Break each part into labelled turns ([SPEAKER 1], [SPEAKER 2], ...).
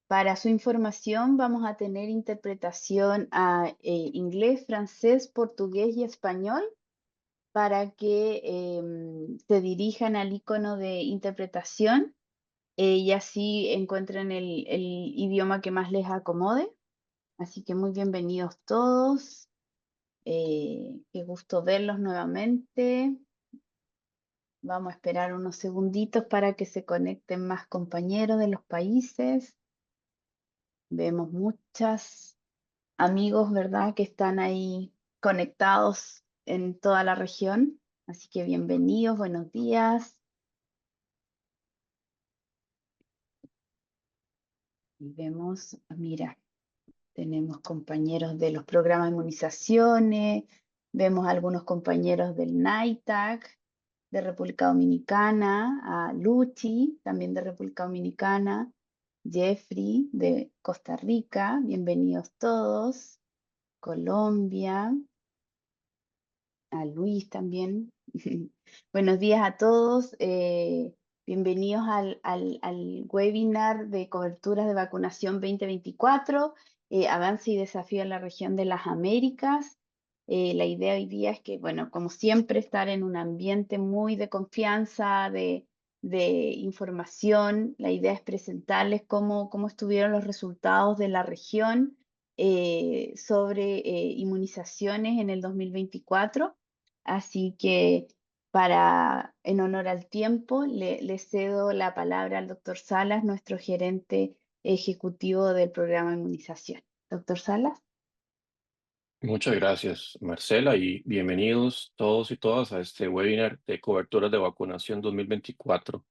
[SPEAKER 1] Para su información vamos a tener interpretación a inglés, francés, portugués y español para que se dirijan al icono de interpretación y así encuentren el idioma que más les acomode. Así que muy bienvenidos todos. Qué gusto verlos nuevamente. Vamos a esperar unos segunditos para que se conecten más compañeros de los países. Vemos muchos amigos, ¿verdad?, que están ahí conectados en toda la región. Así que bienvenidos, buenos días. Y vemos, mira, tenemos compañeros de los programas de inmunizaciones, vemos algunos compañeros del NITAC de República Dominicana, a Luchi, también de República Dominicana, Jeffrey de Costa Rica, bienvenidos todos, Colombia, a Luis también. Buenos días a todos. Bienvenidos al webinar de coberturas de vacunación 2024, avance y desafío en la región de las Américas. La idea hoy día es que, bueno, como siempre, estar en un ambiente muy de confianza, de información. La idea es presentarles cómo estuvieron los resultados de la región sobre inmunizaciones en el 2024. Así que en honor al tiempo, le cedo la palabra al doctor Salas, nuestro gerente ejecutivo del programa de inmunización. Doctor Salas.
[SPEAKER 2] Muchas gracias, Marcela, y bienvenidos todos y todas a este webinar de coberturas de vacunación 2024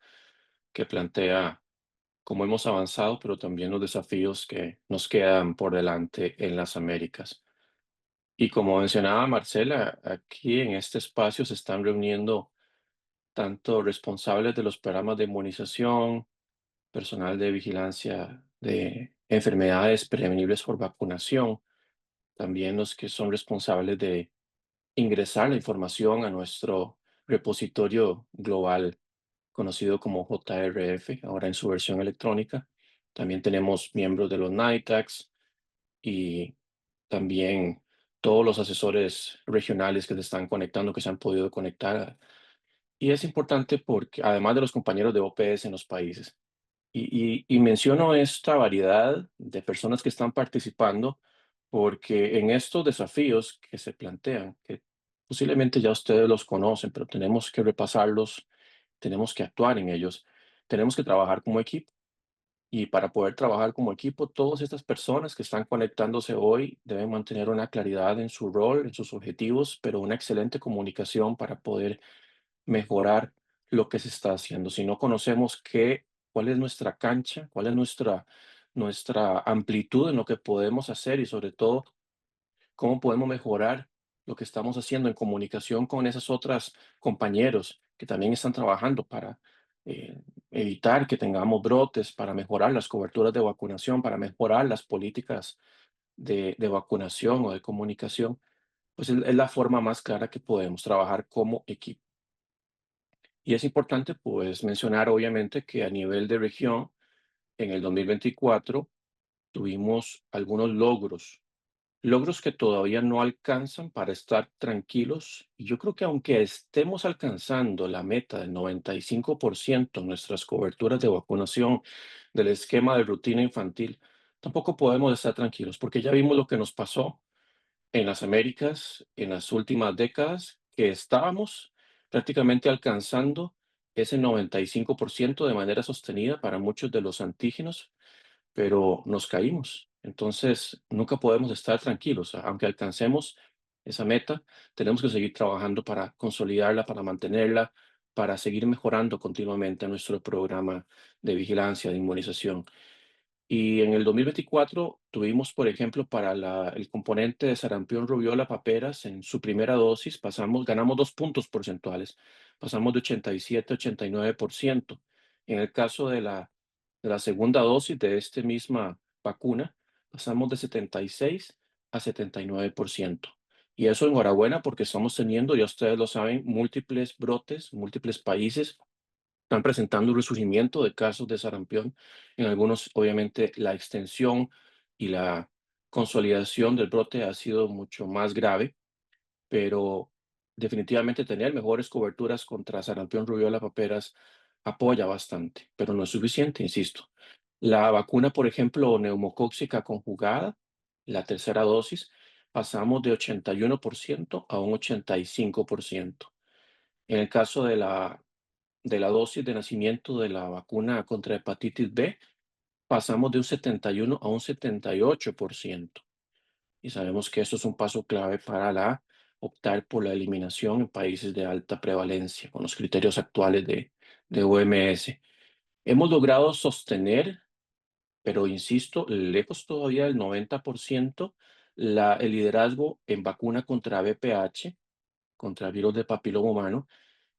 [SPEAKER 2] que plantea cómo hemos avanzado, pero también los desafíos que nos quedan por delante en las Américas. Y como mencionaba Marcela, aquí en este espacio se están reuniendo tanto responsables de los programas de inmunización, personal de vigilancia de enfermedades prevenibles por vacunación, también los que son responsables de ingresar la información a nuestro repositorio global conocido como JRF, ahora en su versión electrónica. También tenemos miembros de los NITACs y también todos los asesores regionales que se están conectando, que se han podido conectar. Y es importante porque, además de los compañeros de OPS en los países, y menciono esta variedad de personas que están participando porque en estos desafíos que se plantean, que posiblemente ya ustedes los conocen, pero tenemos que repasarlos, tenemos que actuar en ellos, tenemos que trabajar como equipo. Y para poder trabajar como equipo, todas estas personas que están conectándose hoy deben mantener una claridad en su rol, en sus objetivos, pero una excelente comunicación para poder mejorar lo que se está haciendo. Si no conocemos cuál es nuestra cancha, cuál es nuestra amplitud en lo que podemos hacer y sobre todo cómo podemos mejorar lo que estamos haciendo en comunicación con esas otras compañeros que también están trabajando para eh, evitar que tengamos brotes, para mejorar las coberturas de vacunación, para mejorar las políticas de vacunación o de comunicación, pues es la forma más clara que podemos trabajar como equipo. Y es importante, pues, mencionar obviamente que a nivel de región, en el 2024 tuvimos algunos logros que todavía no alcanzan para estar tranquilos. Y yo creo que aunque estemos alcanzando la meta del 95% en nuestras coberturas de vacunación del esquema de rutina infantil, tampoco podemos estar tranquilos, porque ya vimos lo que nos pasó en las Américas en las últimas décadas, que estábamos prácticamente alcanzando ese 95% de manera sostenida para muchos de los antígenos, pero nos caímos. Entonces, nunca podemos estar tranquilos. Aunque alcancemos esa meta, tenemos que seguir trabajando para consolidarla, para mantenerla, para seguir mejorando continuamente nuestro programa de vigilancia, de inmunización. Y en el 2024 tuvimos, por ejemplo, para el componente de sarampión, rubiola, paperas, en su primera dosis, ganamos 2 puntos porcentuales, pasamos de 87 a 89%. En el caso de la segunda dosis de esta misma vacuna, pasamos de 76 a 79%. Y eso enhorabuena porque estamos teniendo, ya ustedes lo saben, múltiples brotes, múltiples países están presentando un resurgimiento de casos de sarampión. En algunos, obviamente, la extensión y la consolidación del brote ha sido mucho más grave, pero definitivamente tener mejores coberturas contra sarampión, rubiola, paperas apoya bastante, pero no es suficiente, insisto. La vacuna, por ejemplo, neumocóxica conjugada, la tercera dosis, pasamos de 81% a un 85%. En el caso de la dosis de nacimiento de la vacuna contra hepatitis B, pasamos de un 71 a un 78%. Y sabemos que esto es un paso clave para optar por la eliminación en países de alta prevalencia, con los criterios actuales de OMS. Hemos logrado sostener, pero insisto, lejos todavía del 90%, el liderazgo en vacuna contra VPH, contra el virus de papiloma humano,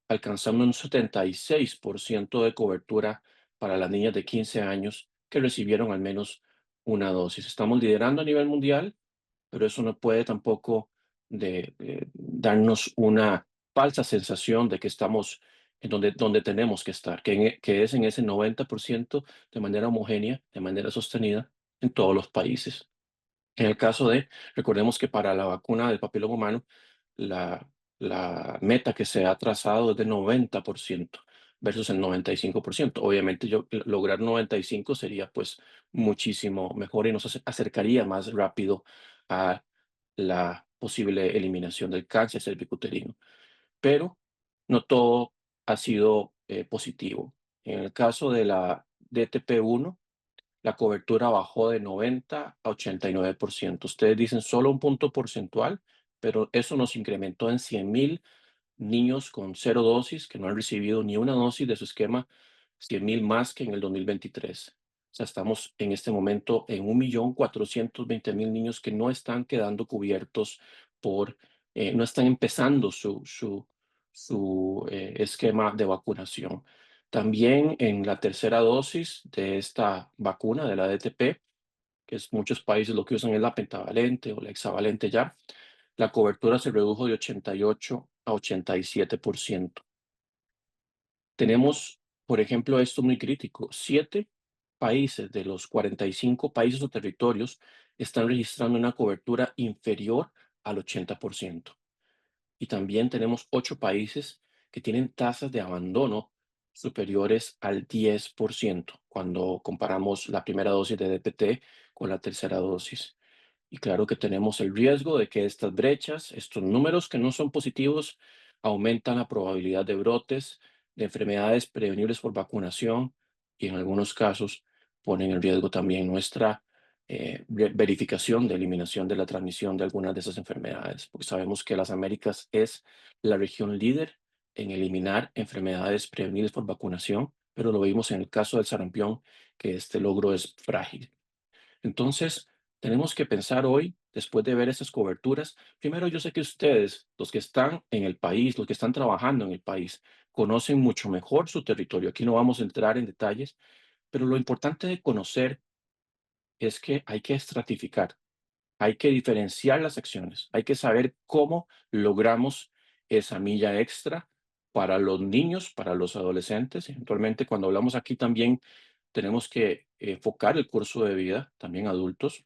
[SPEAKER 2] alcanzando un 76% de cobertura para las niñas de 15 años que recibieron al menos una dosis. Estamos liderando a nivel mundial, pero eso no puede tampoco darnos una falsa sensación de que estamos en donde tenemos que estar, que es en ese 90% de manera homogénea, de manera sostenida en todos los países. En el caso recordemos que para la vacuna del papiloma humano, la, la meta que se ha trazado es de 90% versus el 95%. Obviamente lograr 95 sería pues muchísimo mejor y nos acercaría más rápido a la posible eliminación del cáncer cervicuterino. Pero no todo ha sido positivo. En el caso de la DTP1, la cobertura bajó de 90 a 89%. Ustedes dicen solo un punto porcentual, pero eso nos incrementó en 100,000 niños con cero dosis que no han recibido ni una dosis de su esquema, 100,000 más que en el 2023. O sea, estamos en este momento en 1,420,000 niños que no están quedando cubiertos no están empezando su esquema de vacunación. También en la tercera dosis de esta vacuna, de la DTP, que es muchos países lo que usan es la pentavalente o la hexavalente ya, la cobertura se redujo de 88 a 87%. Tenemos, por ejemplo, esto muy crítico, 7 países de los 45 países o territorios están registrando una cobertura inferior al 80%. Y también tenemos 8 países que tienen tasas de abandono superiores al 10% cuando comparamos la primera dosis de DPT con la tercera dosis. Y claro que tenemos el riesgo de que estas brechas, estos números que no son positivos, aumentan la probabilidad de brotes de enfermedades prevenibles por vacunación y en algunos casos ponen en riesgo también nuestra verificación de eliminación de la transmisión de algunas de esas enfermedades, porque sabemos que las Américas es la región líder en eliminar enfermedades prevenibles por vacunación, pero lo vimos en el caso del sarampión, que este logro es frágil. Entonces, tenemos que pensar hoy, después de ver esas coberturas, primero yo sé que ustedes, los que están en el país, los que están trabajando en el país, conocen mucho mejor su territorio. Aquí no vamos a entrar en detalles, pero lo importante de conocer es que hay que estratificar, hay que diferenciar las acciones, hay que saber cómo logramos esa milla extra para los niños, para los adolescentes. Eventualmente, cuando hablamos aquí también tenemos que enfocar el curso de vida, también adultos,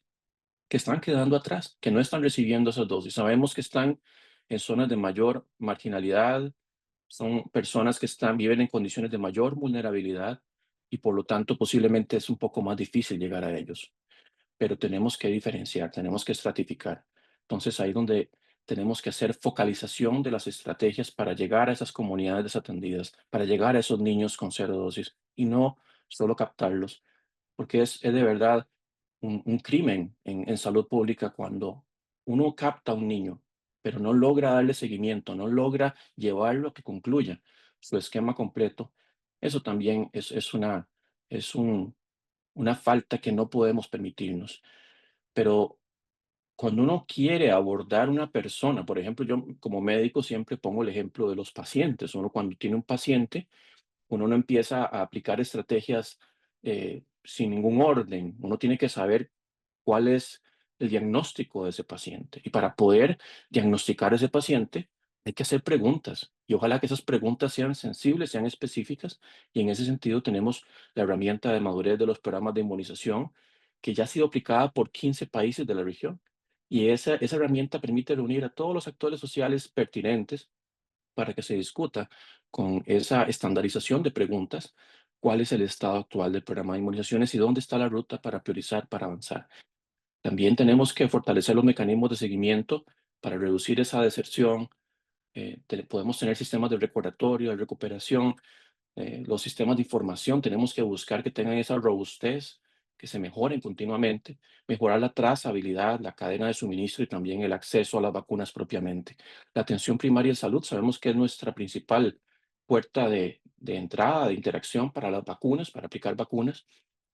[SPEAKER 2] que están quedando atrás, que no están recibiendo esas dosis. Sabemos que están en zonas de mayor marginalidad, son personas que viven en condiciones de mayor vulnerabilidad y por lo tanto posiblemente es un poco más difícil llegar a ellos. Pero tenemos que diferenciar, tenemos que estratificar. Entonces ahí donde tenemos que hacer focalización de las estrategias para llegar a esas comunidades desatendidas, para llegar a esos niños con cero dosis y no solo captarlos, porque es de verdad un crimen en salud pública cuando uno capta a un niño, pero no logra darle seguimiento, no logra llevarlo a que concluya su esquema completo. Eso también es una falta que no podemos permitirnos. Pero cuando uno quiere abordar una persona, por ejemplo, yo como médico siempre pongo el ejemplo de los pacientes. Uno cuando tiene un paciente, uno no empieza a aplicar estrategias sin ningún orden. Uno tiene que saber cuál es el diagnóstico de ese paciente. Y para poder diagnosticar a ese paciente, Hay que hacer preguntas y ojalá que esas preguntas sean sensibles, sean específicas, y en ese sentido tenemos la herramienta de madurez de los programas de inmunización que ya ha sido aplicada por 15 países de la región. Y esa herramienta permite reunir a todos los actores sociales pertinentes para que se discuta con esa estandarización de preguntas cuál es el estado actual del programa de inmunizaciones y dónde está la ruta para priorizar, para avanzar. También tenemos que fortalecer los mecanismos de seguimiento para reducir esa deserción. Podemos tener sistemas de recordatorio, de recuperación, los sistemas de información, tenemos que buscar que tengan esa robustez, que se mejoren continuamente, mejorar la trazabilidad, la cadena de suministro y también el acceso a las vacunas propiamente. La atención primaria de salud sabemos que es nuestra principal puerta de entrada, de interacción para las vacunas, para aplicar vacunas.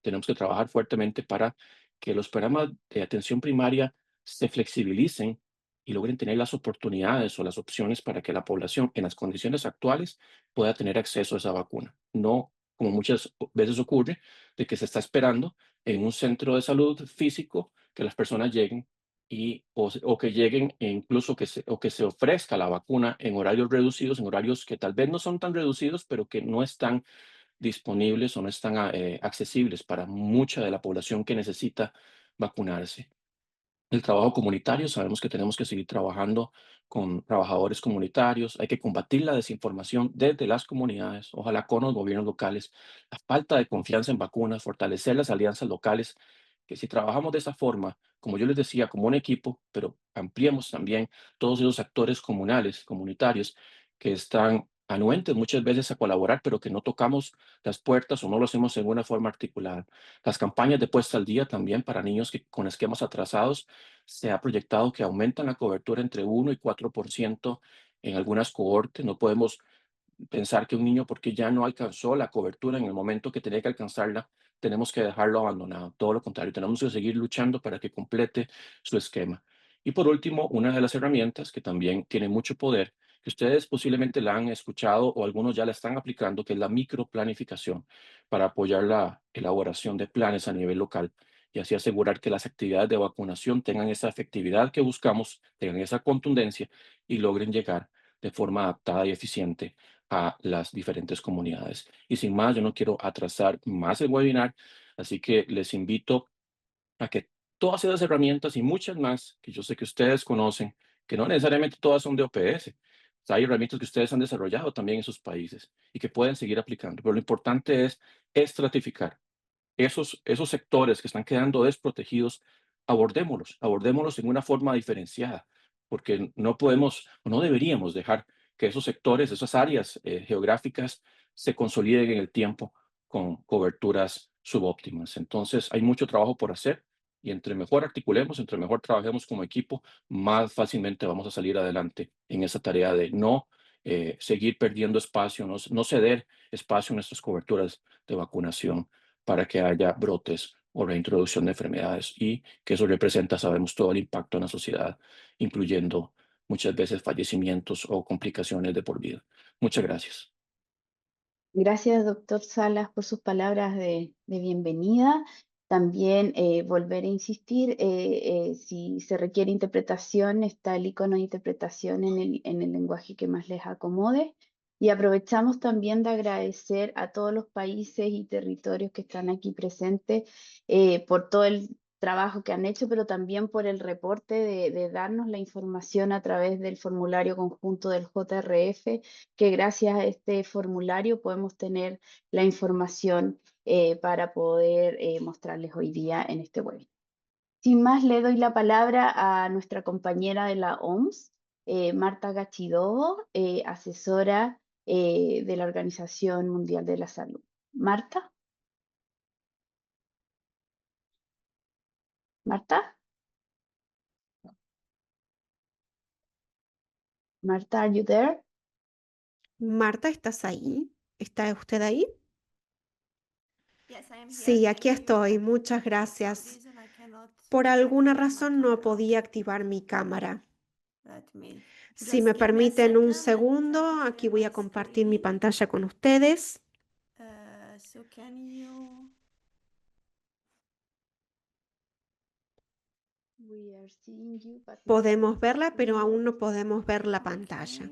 [SPEAKER 2] Tenemos que trabajar fuertemente para que los programas de atención primaria se flexibilicen y logren tener las oportunidades o las opciones para que la población en las condiciones actuales pueda tener acceso a esa vacuna. No, como muchas veces ocurre, de que se está esperando en un centro de salud físico que las personas lleguen o que lleguen e incluso o que se ofrezca la vacuna en horarios reducidos, en horarios que tal vez no son tan reducidos, pero que no están disponibles o no están accesibles para mucha de la población que necesita vacunarse. El trabajo comunitario, sabemos que tenemos que seguir trabajando con trabajadores comunitarios, hay que combatir la desinformación desde las comunidades, ojalá con los gobiernos locales, la falta de confianza en vacunas, fortalecer las alianzas locales, que si trabajamos de esa forma, como yo les decía, como un equipo, pero ampliemos también todos esos actores comunales, comunitarios, que están anuentes muchas veces a colaborar, pero que no tocamos las puertas o no lo hacemos en una forma articulada. Las campañas de puesta al día también para niños con esquemas atrasados se ha proyectado que aumentan la cobertura entre 1 y 4% en algunas cohortes. No podemos pensar que un niño, porque ya no alcanzó la cobertura en el momento que tenía que alcanzarla, tenemos que dejarlo abandonado. Todo lo contrario, tenemos que seguir luchando para que complete su esquema. Y por último, una de las herramientas que también tiene mucho poder, que ustedes posiblemente la han escuchado o algunos ya la están aplicando, que es la microplanificación, para apoyar la elaboración de planes a nivel local y así asegurar que las actividades de vacunación tengan esa efectividad que buscamos, tengan esa contundencia y logren llegar de forma adaptada y eficiente a las diferentes comunidades. Y sin más, yo no quiero atrasar más el webinar, así que les invito a que todas esas herramientas y muchas más que yo sé que ustedes conocen, que no necesariamente todas son de OPS, o sea, hay herramientas que ustedes han desarrollado también en sus países y que pueden seguir aplicando, pero lo importante es estratificar esos sectores que están quedando desprotegidos, abordémoslos en una forma diferenciada, porque no podemos o no deberíamos dejar que esos sectores, esas áreas geográficas se consoliden en el tiempo con coberturas subóptimas. Entonces, hay mucho trabajo por hacer y entre mejor articulemos, entre mejor trabajemos como equipo, más fácilmente vamos a salir adelante en esa tarea de no seguir perdiendo espacio, no ceder espacio en nuestras coberturas de vacunación para que haya brotes o reintroducción de enfermedades y que eso representa, sabemos, todo el impacto en la sociedad, incluyendo muchas veces fallecimientos o complicaciones de por vida. Muchas gracias.
[SPEAKER 1] Gracias, doctor Salas, por sus palabras de bienvenida. También volver a insistir, si se requiere interpretación, está el icono de interpretación en el lenguaje que más les acomode. Y aprovechamos también de agradecer a todos los países y territorios que están aquí presentes por todo el trabajo que han hecho, pero también por el reporte de darnos la información a través del formulario conjunto del JRF, que gracias a este formulario podemos tener la información para poder mostrarles hoy día en este webinar. Sin más, le doy la palabra a nuestra compañera de la OMS, Marta Gachidobo, asesora de la Organización Mundial de la Salud. Marta. Marta. Marta, are you there?
[SPEAKER 3] Marta, ¿estás ahí? ¿Está usted ahí?
[SPEAKER 4] Sí, aquí estoy.
[SPEAKER 3] Muchas gracias. Por alguna razón no podía activar mi cámara. Si me permiten un segundo, aquí voy a compartir mi pantalla con ustedes. Podemos verla, pero aún no podemos ver la pantalla.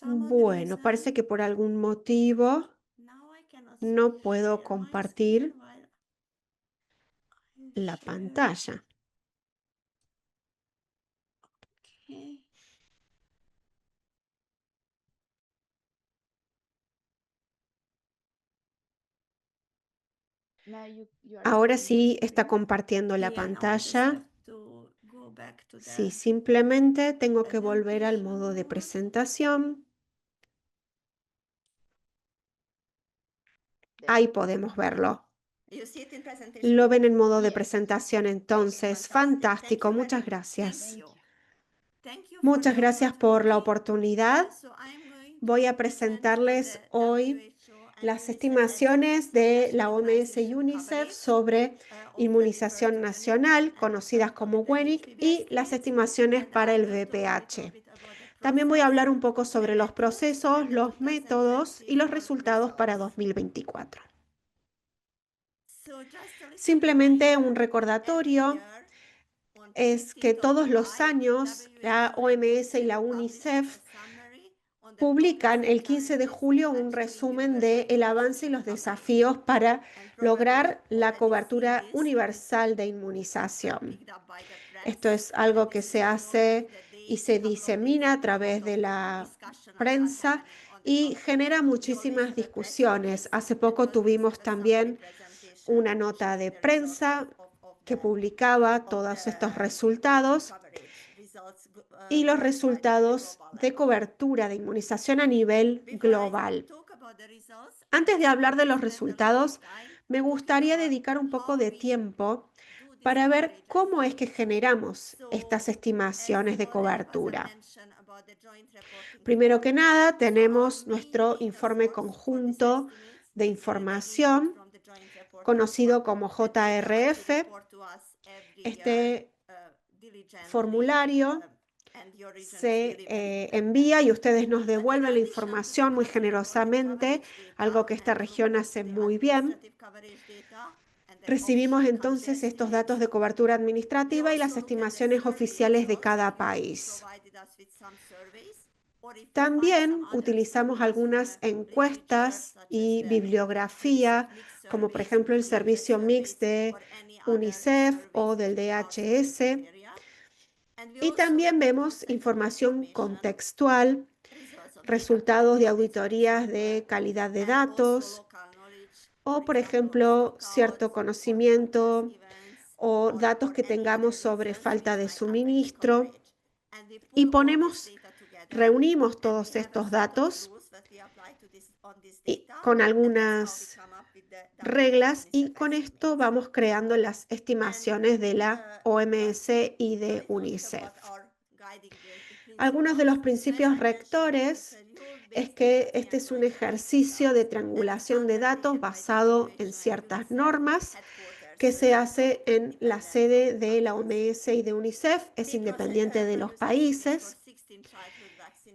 [SPEAKER 3] Bueno, parece que por algún motivo no puedo compartir la pantalla. Ahora sí está compartiendo la pantalla. Sí, simplemente tengo que volver al modo de presentación. Ahí podemos verlo. Lo ven en modo de presentación entonces. Fantástico, muchas gracias. Muchas gracias por la oportunidad. Voy a presentarles hoy las estimaciones de la OMS y UNICEF sobre inmunización nacional, conocidas como WENIC, y las estimaciones para el VPH. También voy a hablar un poco sobre los procesos, los métodos y los resultados para 2024. Simplemente un recordatorio es que todos los años la OMS y la UNICEF publican el 15 de julio un resumen del avance y los desafíos para lograr la cobertura universal de inmunización. Esto es algo que se hace y se disemina a través de la prensa y genera muchísimas discusiones. Hace poco tuvimos también una nota de prensa que publicaba todos estos resultados y los resultados de cobertura de inmunización a nivel global. Antes de hablar de los resultados, me gustaría dedicar un poco de tiempo para ver cómo es que generamos estas estimaciones de cobertura. Primero que nada, tenemos nuestro informe conjunto de información, conocido como JRF. Este formulario se envía y ustedes nos devuelven la información muy generosamente, algo que esta región hace muy bien. Recibimos entonces estos datos de cobertura administrativa y las estimaciones oficiales de cada país. También utilizamos algunas encuestas y bibliografía, como por ejemplo el servicio MIX de UNICEF o del DHS. Y también vemos información contextual, resultados de auditorías de calidad de datos o, por ejemplo, cierto conocimiento o datos que tengamos sobre falta de suministro. Y reunimos todos estos datos con algunas reglas y con esto vamos creando las estimaciones de la OMS y de UNICEF. Algunos de los principios rectores es que este es un ejercicio de triangulación de datos basado en ciertas normas que se hace en la sede de la OMS y de UNICEF, es independiente de los países,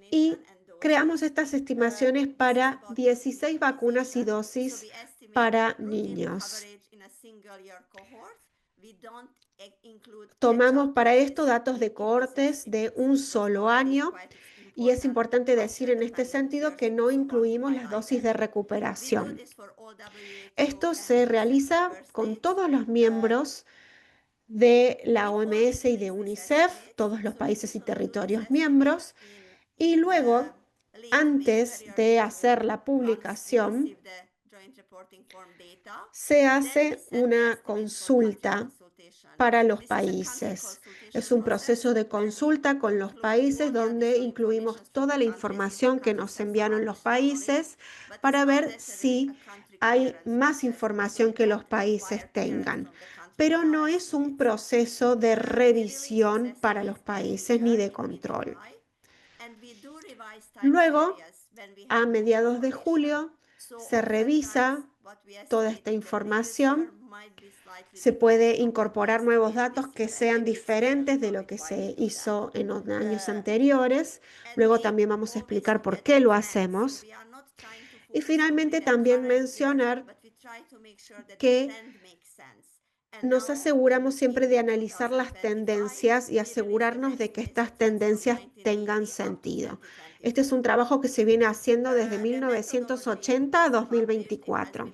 [SPEAKER 3] y creamos estas estimaciones para 16 vacunas y dosis para niños. Tomamos para esto datos de cohortes de un solo año y es importante decir en este sentido que no incluimos las dosis de recuperación. Esto se realiza con todos los miembros de la OMS y de UNICEF, todos los países y territorios miembros, y luego, antes de hacer la publicación, se hace una consulta para los países. Es un proceso de consulta con los países donde incluimos toda la información que nos enviaron los países para ver si hay más información que los países tengan. Pero no es un proceso de revisión para los países ni de control. Luego, a mediados de julio, se revisa toda esta información Se puede incorporar nuevos datos que sean diferentes de lo que se hizo en los años anteriores. Luego también vamos a explicar por qué lo hacemos. Y finalmente también mencionar que nos aseguramos siempre de analizar las tendencias y asegurarnos de que estas tendencias tengan sentido. Este es un trabajo que se viene haciendo desde 1980 a 2024.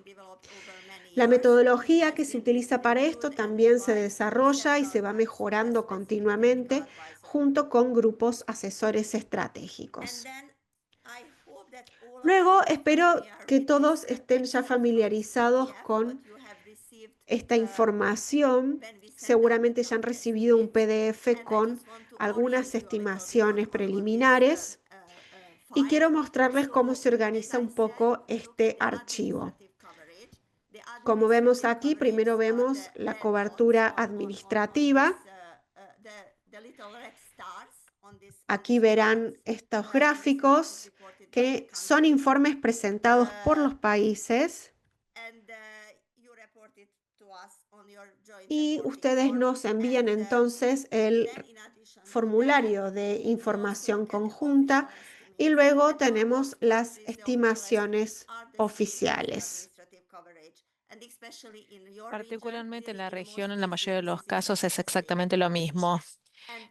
[SPEAKER 3] La metodología que se utiliza para esto también se desarrolla y se va mejorando continuamente junto con grupos asesores estratégicos. Luego, espero que todos estén ya familiarizados con esta información. Seguramente ya han recibido un PDF con algunas estimaciones preliminares y quiero mostrarles cómo se organiza un poco este archivo. Como vemos aquí, primero vemos la cobertura administrativa. Aquí verán estos gráficos que son informes presentados por los países y ustedes nos envían entonces el formulario de información conjunta y luego tenemos las estimaciones oficiales.
[SPEAKER 4] Particularmente en la región, en la mayoría de los casos es exactamente lo mismo.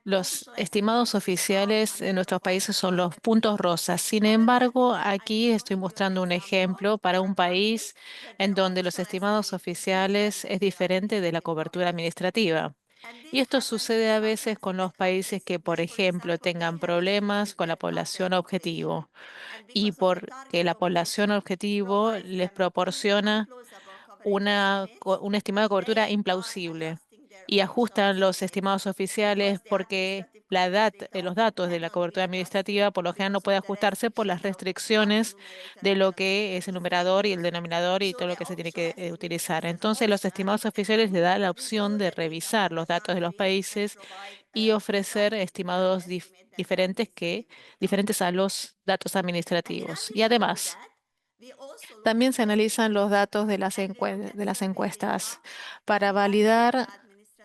[SPEAKER 4] Los estimados oficiales en nuestros países son los puntos rosas. Sin embargo, aquí estoy mostrando un ejemplo para un país en donde los estimados oficiales es diferente de la cobertura administrativa. Y esto sucede a veces con los países que, por ejemplo, tengan problemas con la población objetivo y porque la población objetivo les proporciona un estimado de cobertura implausible y ajustan los estimados oficiales porque los datos de la cobertura administrativa por lo general no puede ajustarse por las restricciones de lo que es el numerador y el denominador y todo lo que se tiene que utilizar. Entonces, los estimados oficiales le dan la opción de revisar los datos de los países y ofrecer estimados diferentes a los datos administrativos. Y además, también se analizan los datos de las encuestas para validar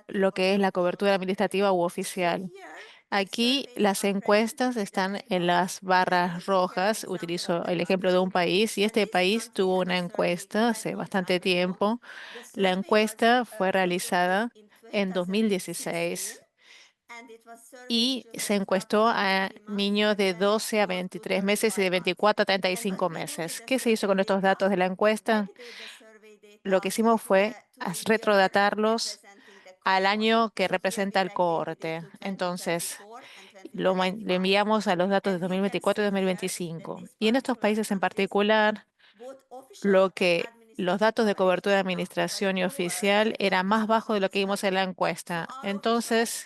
[SPEAKER 4] lo que es la cobertura administrativa u oficial. Aquí las encuestas están en las barras rojas. Utilizo el ejemplo de un país y este país tuvo una encuesta hace bastante tiempo. La encuesta fue realizada en 2016 y se encuestó a niños de 12 a 23 meses y de 24 a 35 meses. ¿Qué se hizo con estos datos de la encuesta? Lo que hicimos fue retrodatarlos al año que representa el cohorte. Entonces, le enviamos a los datos de 2024 y 2025. Y en estos países en particular, los datos de cobertura de administración y oficial eran más bajos de lo que vimos en la encuesta. Entonces,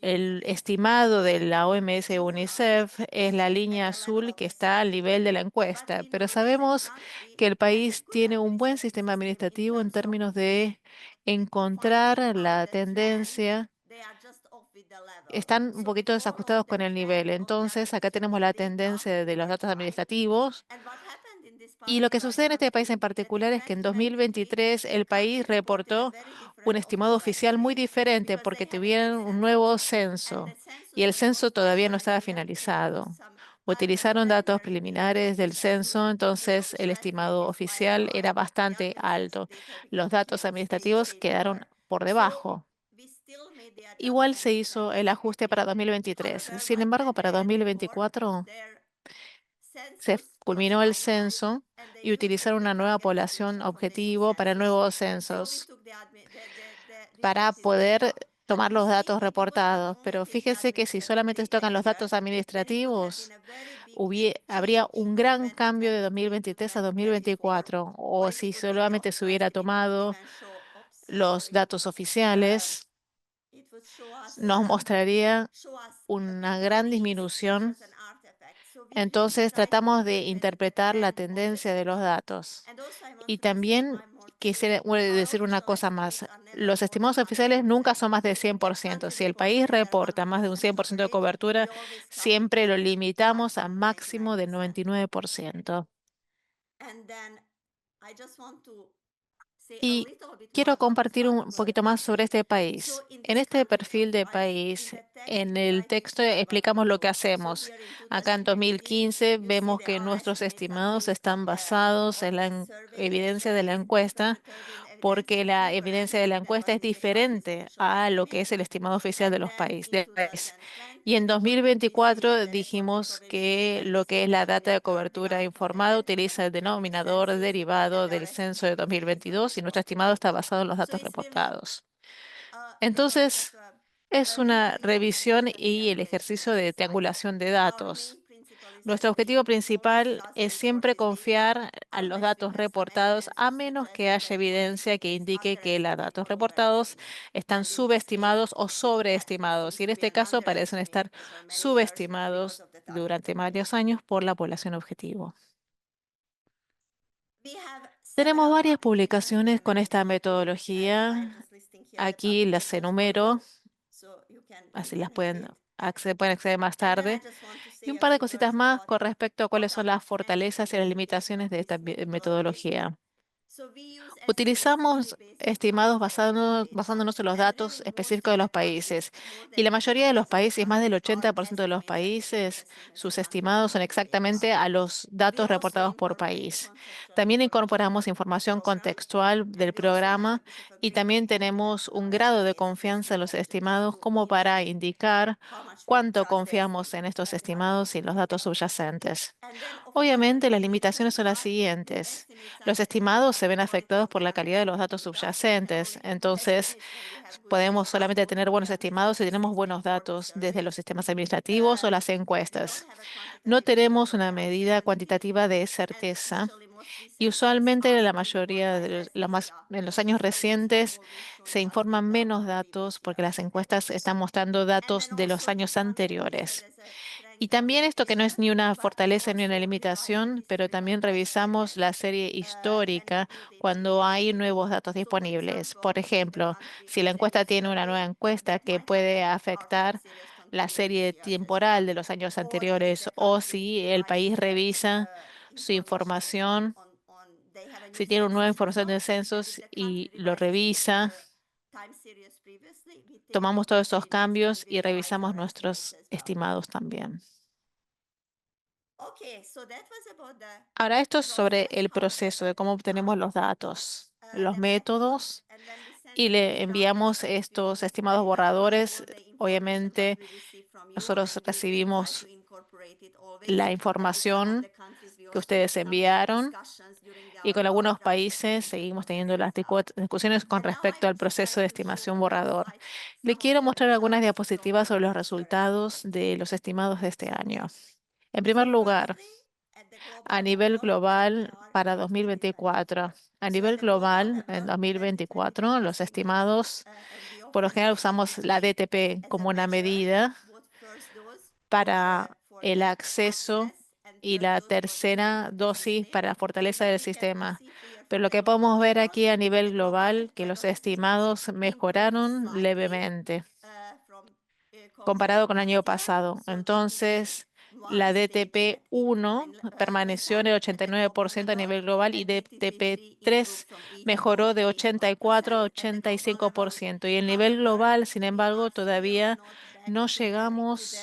[SPEAKER 4] el estimado de la OMS y UNICEF es la línea azul que está al nivel de la encuesta, pero sabemos que el país tiene un buen sistema administrativo en términos de encontrar la tendencia. Están un poquito desajustados con el nivel. Entonces, acá tenemos la tendencia de los datos administrativos. Y lo que sucede en este país en particular es que en 2023 el país reportó un estimado oficial muy diferente porque tuvieron un nuevo censo y el censo todavía no estaba finalizado. Utilizaron datos preliminares del censo, entonces el estimado oficial era bastante alto. Los datos administrativos quedaron por debajo. Igual se hizo el ajuste para 2023. Sin embargo, para 2024 se culminó el censo y utilizaron una nueva población objetivo para nuevos censos para poder tomar los datos reportados. Pero fíjense que si solamente se tocan los datos administrativos, habría un gran cambio de 2023 a 2024. O si solamente se hubiera tomado los datos oficiales, nos mostraría una gran disminución. Entonces tratamos de interpretar la tendencia de los datos. Y también quisiera decir una cosa más. Los estimados oficiales nunca son más de 100%. Si el país reporta más de un 100% de cobertura, siempre lo limitamos a máximo de 99%. Y quiero compartir un poquito más sobre este país. En este perfil de país, en el texto explicamos lo que hacemos. Acá en 2015 vemos que nuestros estimados están basados en la evidencia de la encuesta, porque la evidencia de la encuesta es diferente a lo que es el estimado oficial de los países. Y en 2024 dijimos que lo que es la data de cobertura informada utiliza el denominador derivado del censo de 2022 y nuestro estimado está basado en los datos reportados. Entonces, es una revisión y el ejercicio de triangulación de datos. Nuestro objetivo principal es siempre confiar a los datos reportados, a menos que haya evidencia que indique que los datos reportados están subestimados o sobreestimados. Y en este caso parecen estar subestimados durante varios años por la población objetivo. Tenemos varias publicaciones con esta metodología. Aquí las enumero, así las pueden acceder más tarde. Y un par de cositas más con respecto a cuáles son las fortalezas y las limitaciones de esta metodología. Utilizamos estimados basándonos en los datos específicos de los países. Y la mayoría de los países, más del 80% de los países, sus estimados son exactamente a los datos reportados por país. También incorporamos información contextual del programa y también tenemos un grado de confianza en los estimados como para indicar cuánto confiamos en estos estimados y los datos subyacentes. Obviamente, las limitaciones son las siguientes. Los estimados se ven afectados por la calidad de los datos subyacentes. Entonces, podemos solamente tener buenos estimados si tenemos buenos datos desde los sistemas administrativos o las encuestas. No tenemos una medida cuantitativa de certeza. Y usualmente la mayoría de en los años recientes se informan menos datos porque las encuestas están mostrando datos de los años anteriores. Y también esto que no es ni una fortaleza ni una limitación, pero también revisamos la serie histórica cuando hay nuevos datos disponibles. Por ejemplo, si la encuesta tiene una nueva encuesta que puede afectar la serie temporal de los años anteriores o si el país revisa su información, si tiene una nueva información de censos y lo revisa, tomamos todos esos cambios y revisamos nuestros estimados también. Ahora, esto es sobre el proceso de cómo obtenemos los datos, los métodos, y le enviamos estos estimados borradores. Obviamente, nosotros recibimos la información que ustedes enviaron y con algunos países seguimos teniendo las discusiones con respecto al proceso de estimación borrador. Le quiero mostrar algunas diapositivas sobre los resultados de los estimados de este año. En primer lugar, a nivel global para 2024. A nivel global, en 2024, los estimados, por lo general usamos la DTP como una medida para el acceso y la tercera dosis para la fortaleza del sistema. Pero lo que podemos ver aquí a nivel global, que los estimados mejoraron levemente comparado con el año pasado. Entonces, la DTP1 permaneció en el 89% a nivel global y DTP3 mejoró de 84 a 85%. Y el nivel global, sin embargo, todavía no llegamos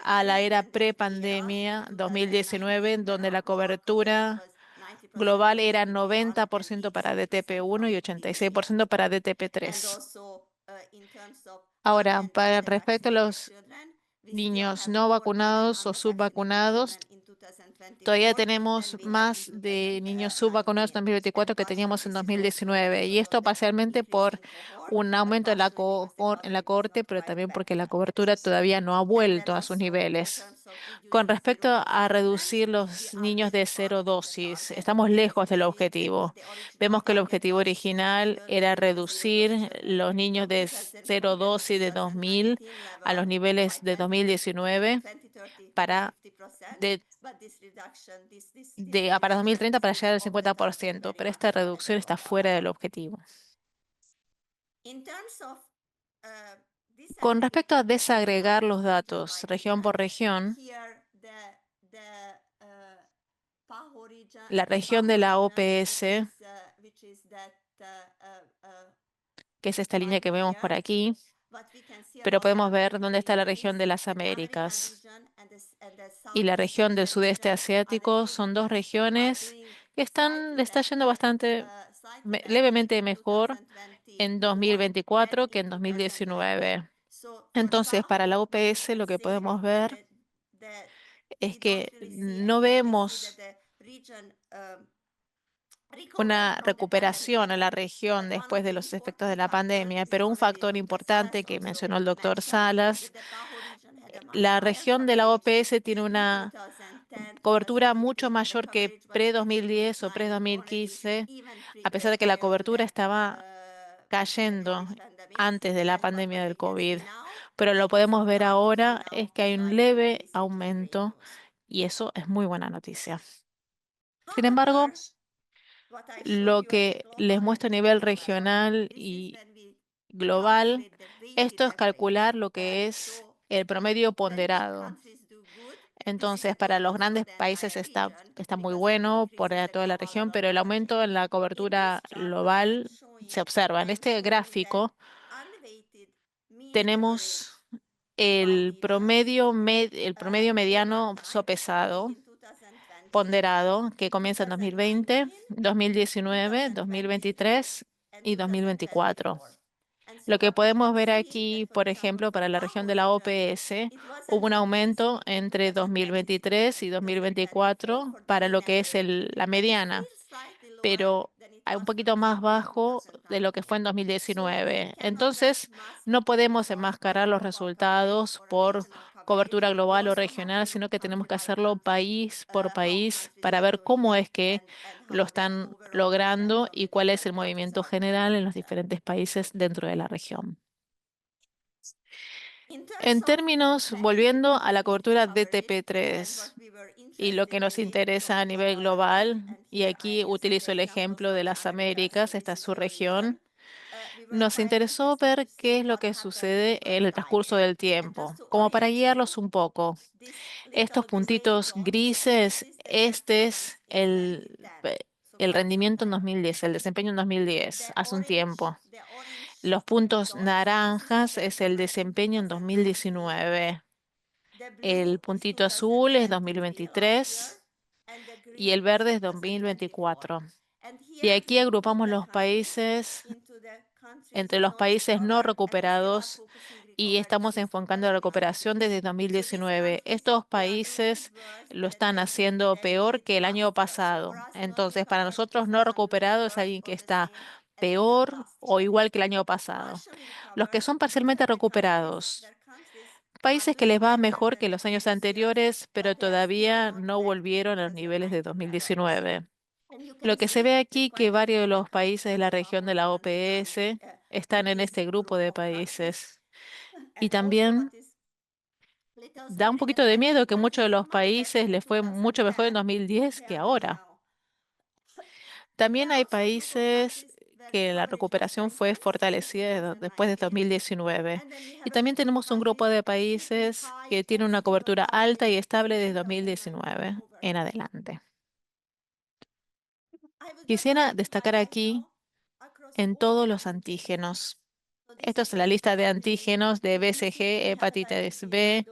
[SPEAKER 4] a la era prepandemia 2019, en donde la cobertura global era 90% para DTP1 y 86% para DTP3. Ahora, para respecto a los niños no vacunados o subvacunados, todavía tenemos más de niños subvacunados en 2024 que teníamos en 2019, y esto parcialmente por un aumento en en la cohorte, pero también porque la cobertura todavía no ha vuelto a sus niveles. Con respecto a reducir los niños de cero dosis, estamos lejos del objetivo. Vemos que el objetivo original era reducir los niños de cero dosis de 2000 a los niveles de 2019 para, para 2030 para llegar al 50%, pero esta reducción está fuera del objetivo. Con respecto a desagregar los datos región por región, la región de la OPS que es esta línea que vemos por aquí, pero podemos ver dónde está la región de las Américas y la región del sudeste asiático. Son dos regiones que le está yendo bastante levemente mejor en 2024 que en 2019. Entonces, para la OPS lo que podemos ver es que no vemos una recuperación en la región después de los efectos de la pandemia, pero un factor importante que mencionó el doctor Salas, la región de la OPS tiene una cobertura mucho mayor que pre-2010 o pre-2015, a pesar de que la cobertura estaba cayendo antes de la pandemia del COVID. Pero lo podemos ver ahora es que hay un leve aumento y eso es muy buena noticia. Sin embargo, lo que les muestro a nivel regional y global, esto es calcular lo que es el promedio ponderado. Entonces, para los grandes países está muy bueno por toda la región, pero el aumento en la cobertura global se observa. En este gráfico tenemos el promedio mediano sopesado, ponderado, que comienza en 2020, 2019, 2023 y 2024. Lo que podemos ver aquí, por ejemplo, para la región de la OPS, hubo un aumento entre 2023 y 2024 para lo que es la mediana, pero hay un poquito más bajo de lo que fue en 2019. Entonces, no podemos enmascarar los resultados por cobertura global o regional, sino que tenemos que hacerlo país por país para ver cómo es que lo están logrando y cuál es el movimiento general en los diferentes países dentro de la región. En términos, volviendo a la cobertura DTP3 y lo que nos interesa a nivel global, y aquí utilizo el ejemplo de las Américas, esta es su región, nos interesó ver qué es lo que sucede en el transcurso del tiempo, como para guiarlos un poco. Estos puntitos grises, este es el rendimiento en 2010, el desempeño en 2010, hace un tiempo. Los puntos naranjas es el desempeño en 2019. El puntito azul es 2023 y el verde es 2024. Y aquí agrupamos los países entre los países no recuperados y estamos enfocando la recuperación desde 2019. Estos países lo están haciendo peor que el año pasado. Entonces, para nosotros no recuperado es alguien que está peor o igual que el año pasado. Los que son parcialmente recuperados, países que les va mejor que los años anteriores, pero todavía no volvieron a los niveles de 2019. Lo que se ve aquí que varios de los países de la región de la OPS están en este grupo de países. Y también da un poquito de miedo que muchos de los países les fue mucho mejor en 2010 que ahora. También hay países que la recuperación fue fortalecida después de 2019. Y también tenemos un grupo de países que tienen una cobertura alta y estable desde 2019 en adelante. Quisiera destacar aquí en todos los antígenos. Esto es la lista de antígenos de BCG, hepatitis B,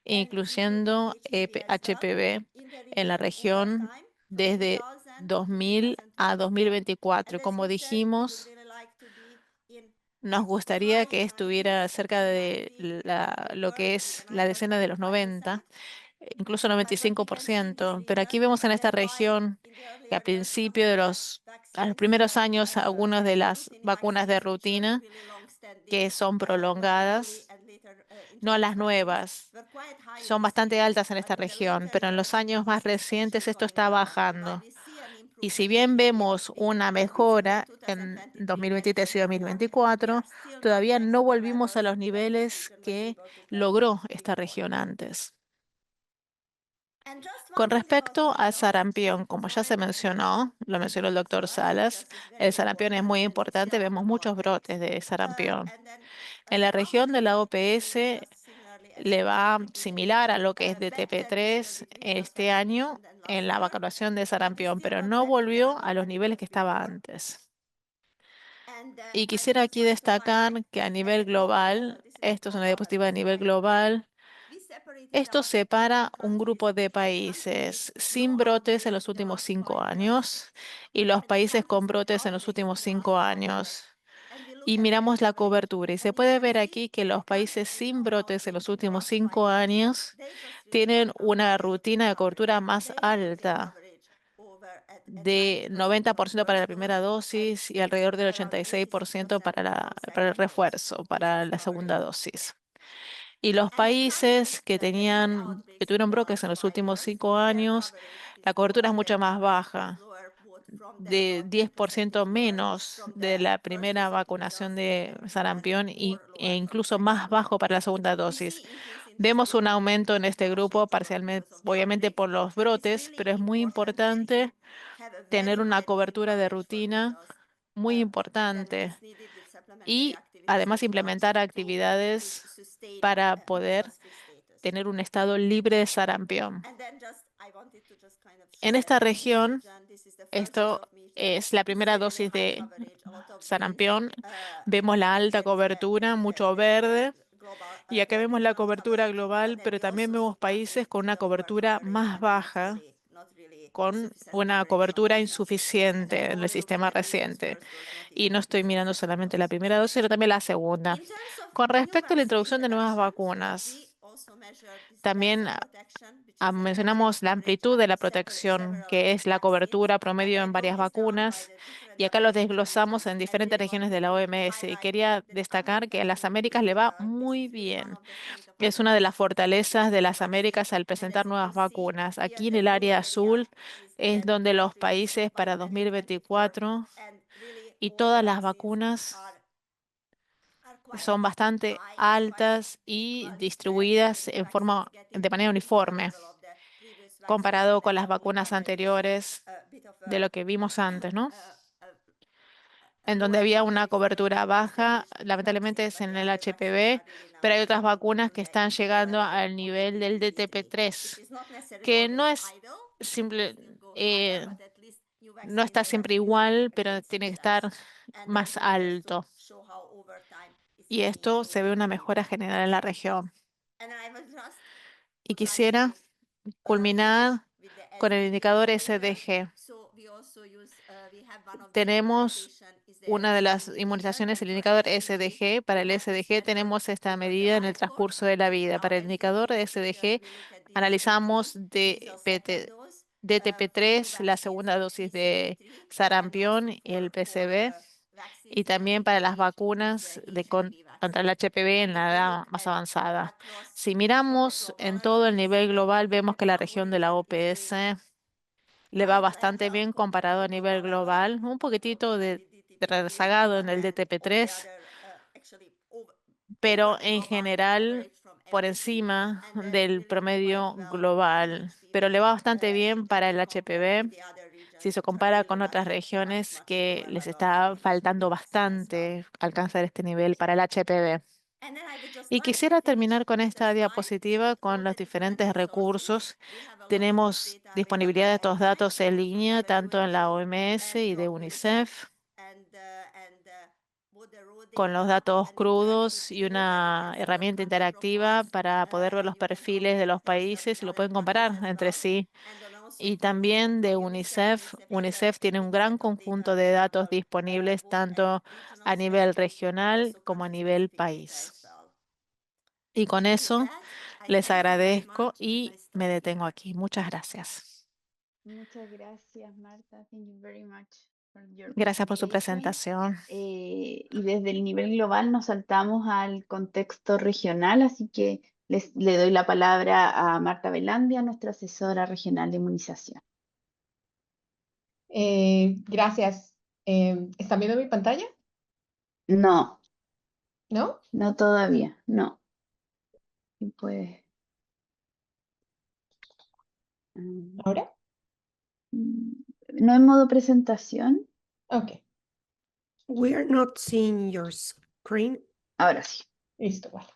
[SPEAKER 4] incluyendo HPV en la región desde 2000 a 2024. Y como dijimos, nos gustaría que estuviera cerca de lo que es la decena de los 90, incluso 95%. Pero aquí vemos en esta región que a los primeros años, algunas de las vacunas de rutina que son prolongadas, no las nuevas, son bastante altas en esta región, pero en los años más recientes esto está bajando. Y si bien vemos una mejora en 2023 y 2024, todavía no volvimos a los niveles que logró esta región antes. Con respecto al sarampión, como ya se mencionó, lo mencionó el doctor Salas, el sarampión es muy importante, vemos muchos brotes de sarampión. En la región de la OPS le va similar a lo que es DTP3 este año en la vacunación de sarampión, pero no volvió a los niveles que estaba antes. Y quisiera aquí destacar que a nivel global, esto es una diapositiva a nivel global, esto separa un grupo de países sin brotes en los últimos 5 años y los países con brotes en los últimos 5 años. Y miramos la cobertura y se puede ver aquí que los países sin brotes en los últimos 5 años tienen una rutina de cobertura más alta, de 90% para la primera dosis y alrededor del 86% para el refuerzo, para la segunda dosis. Y los países que tuvieron brotes en los últimos 5 años, la cobertura es mucho más baja, de 10% menos de la primera vacunación de sarampión e incluso más bajo para la segunda dosis. Vemos un aumento en este grupo, parcialmente, obviamente por los brotes, pero es muy importante tener una cobertura de rutina muy importante y además implementar actividades para poder tener un estado libre de sarampión. En esta región, esto es la primera dosis de sarampión. Vemos la alta cobertura, mucho verde. Y acá vemos la cobertura global, pero también vemos países con una cobertura más baja, con una cobertura insuficiente en el sistema reciente. Y no estoy mirando solamente la primera dosis, sino también la segunda. Con respecto a la introducción de nuevas vacunas, también mencionamos la amplitud de la protección, que es la cobertura promedio en varias vacunas, y acá los desglosamos en diferentes regiones de la OMS. Y quería destacar que a las Américas le va muy bien. Es una de las fortalezas de las Américas al presentar nuevas vacunas. Aquí en el área azul es donde los países para 2024 y todas las vacunas son bastante altas y distribuidas de manera uniforme, comparado con las vacunas anteriores de lo que vimos antes, ¿no? En donde había una cobertura baja, lamentablemente es en el HPV, pero hay otras vacunas que están llegando al nivel del DTP3, que no es simple, no está siempre igual, pero tiene que estar más alto. Y esto se ve una mejora general en la región. Y quisiera culminar con el indicador SDG. Tenemos una de las inmunizaciones, el indicador SDG. Para el SDG tenemos esta medida en el transcurso de la vida. Para el indicador SDG analizamos DTP3, la segunda dosis de sarampión y el PCV, y también para las vacunas contra el HPV en la edad más avanzada. Si miramos en todo el nivel global, vemos que la región de la OPS le va bastante bien comparado a nivel global, un poquitito de rezagado en el DTP3, pero en general por encima del promedio global. Pero le va bastante bien para el HPV si se compara con otras regiones que les está faltando bastante alcanzar este nivel para el HPV. Y quisiera terminar con esta diapositiva con los diferentes recursos. Tenemos disponibilidad de estos datos en línea, tanto en la OMS y de UNICEF, con los datos crudos y una herramienta interactiva para poder ver los perfiles de los países y lo pueden comparar entre sí. Y también de UNICEF. UNICEF tiene un gran conjunto de datos disponibles tanto a nivel regional como a nivel país. Y con eso les agradezco y me detengo aquí. Muchas gracias.
[SPEAKER 1] Muchas gracias, Marta. Thank you very much for your
[SPEAKER 4] Gracias por su
[SPEAKER 1] presentation.
[SPEAKER 4] presentación.
[SPEAKER 1] Y desde el nivel global nos saltamos al contexto regional, así que le doy la palabra a Marta Velandia, nuestra asesora regional de inmunización.
[SPEAKER 5] Gracias. ¿Están viendo mi pantalla?
[SPEAKER 1] No,
[SPEAKER 5] ¿No?
[SPEAKER 1] no todavía, no. Pues,
[SPEAKER 5] ¿Ahora?
[SPEAKER 1] no en modo presentación.
[SPEAKER 5] Ok,
[SPEAKER 3] We are not seeing your screen.
[SPEAKER 1] Ahora sí.
[SPEAKER 5] listo, vale.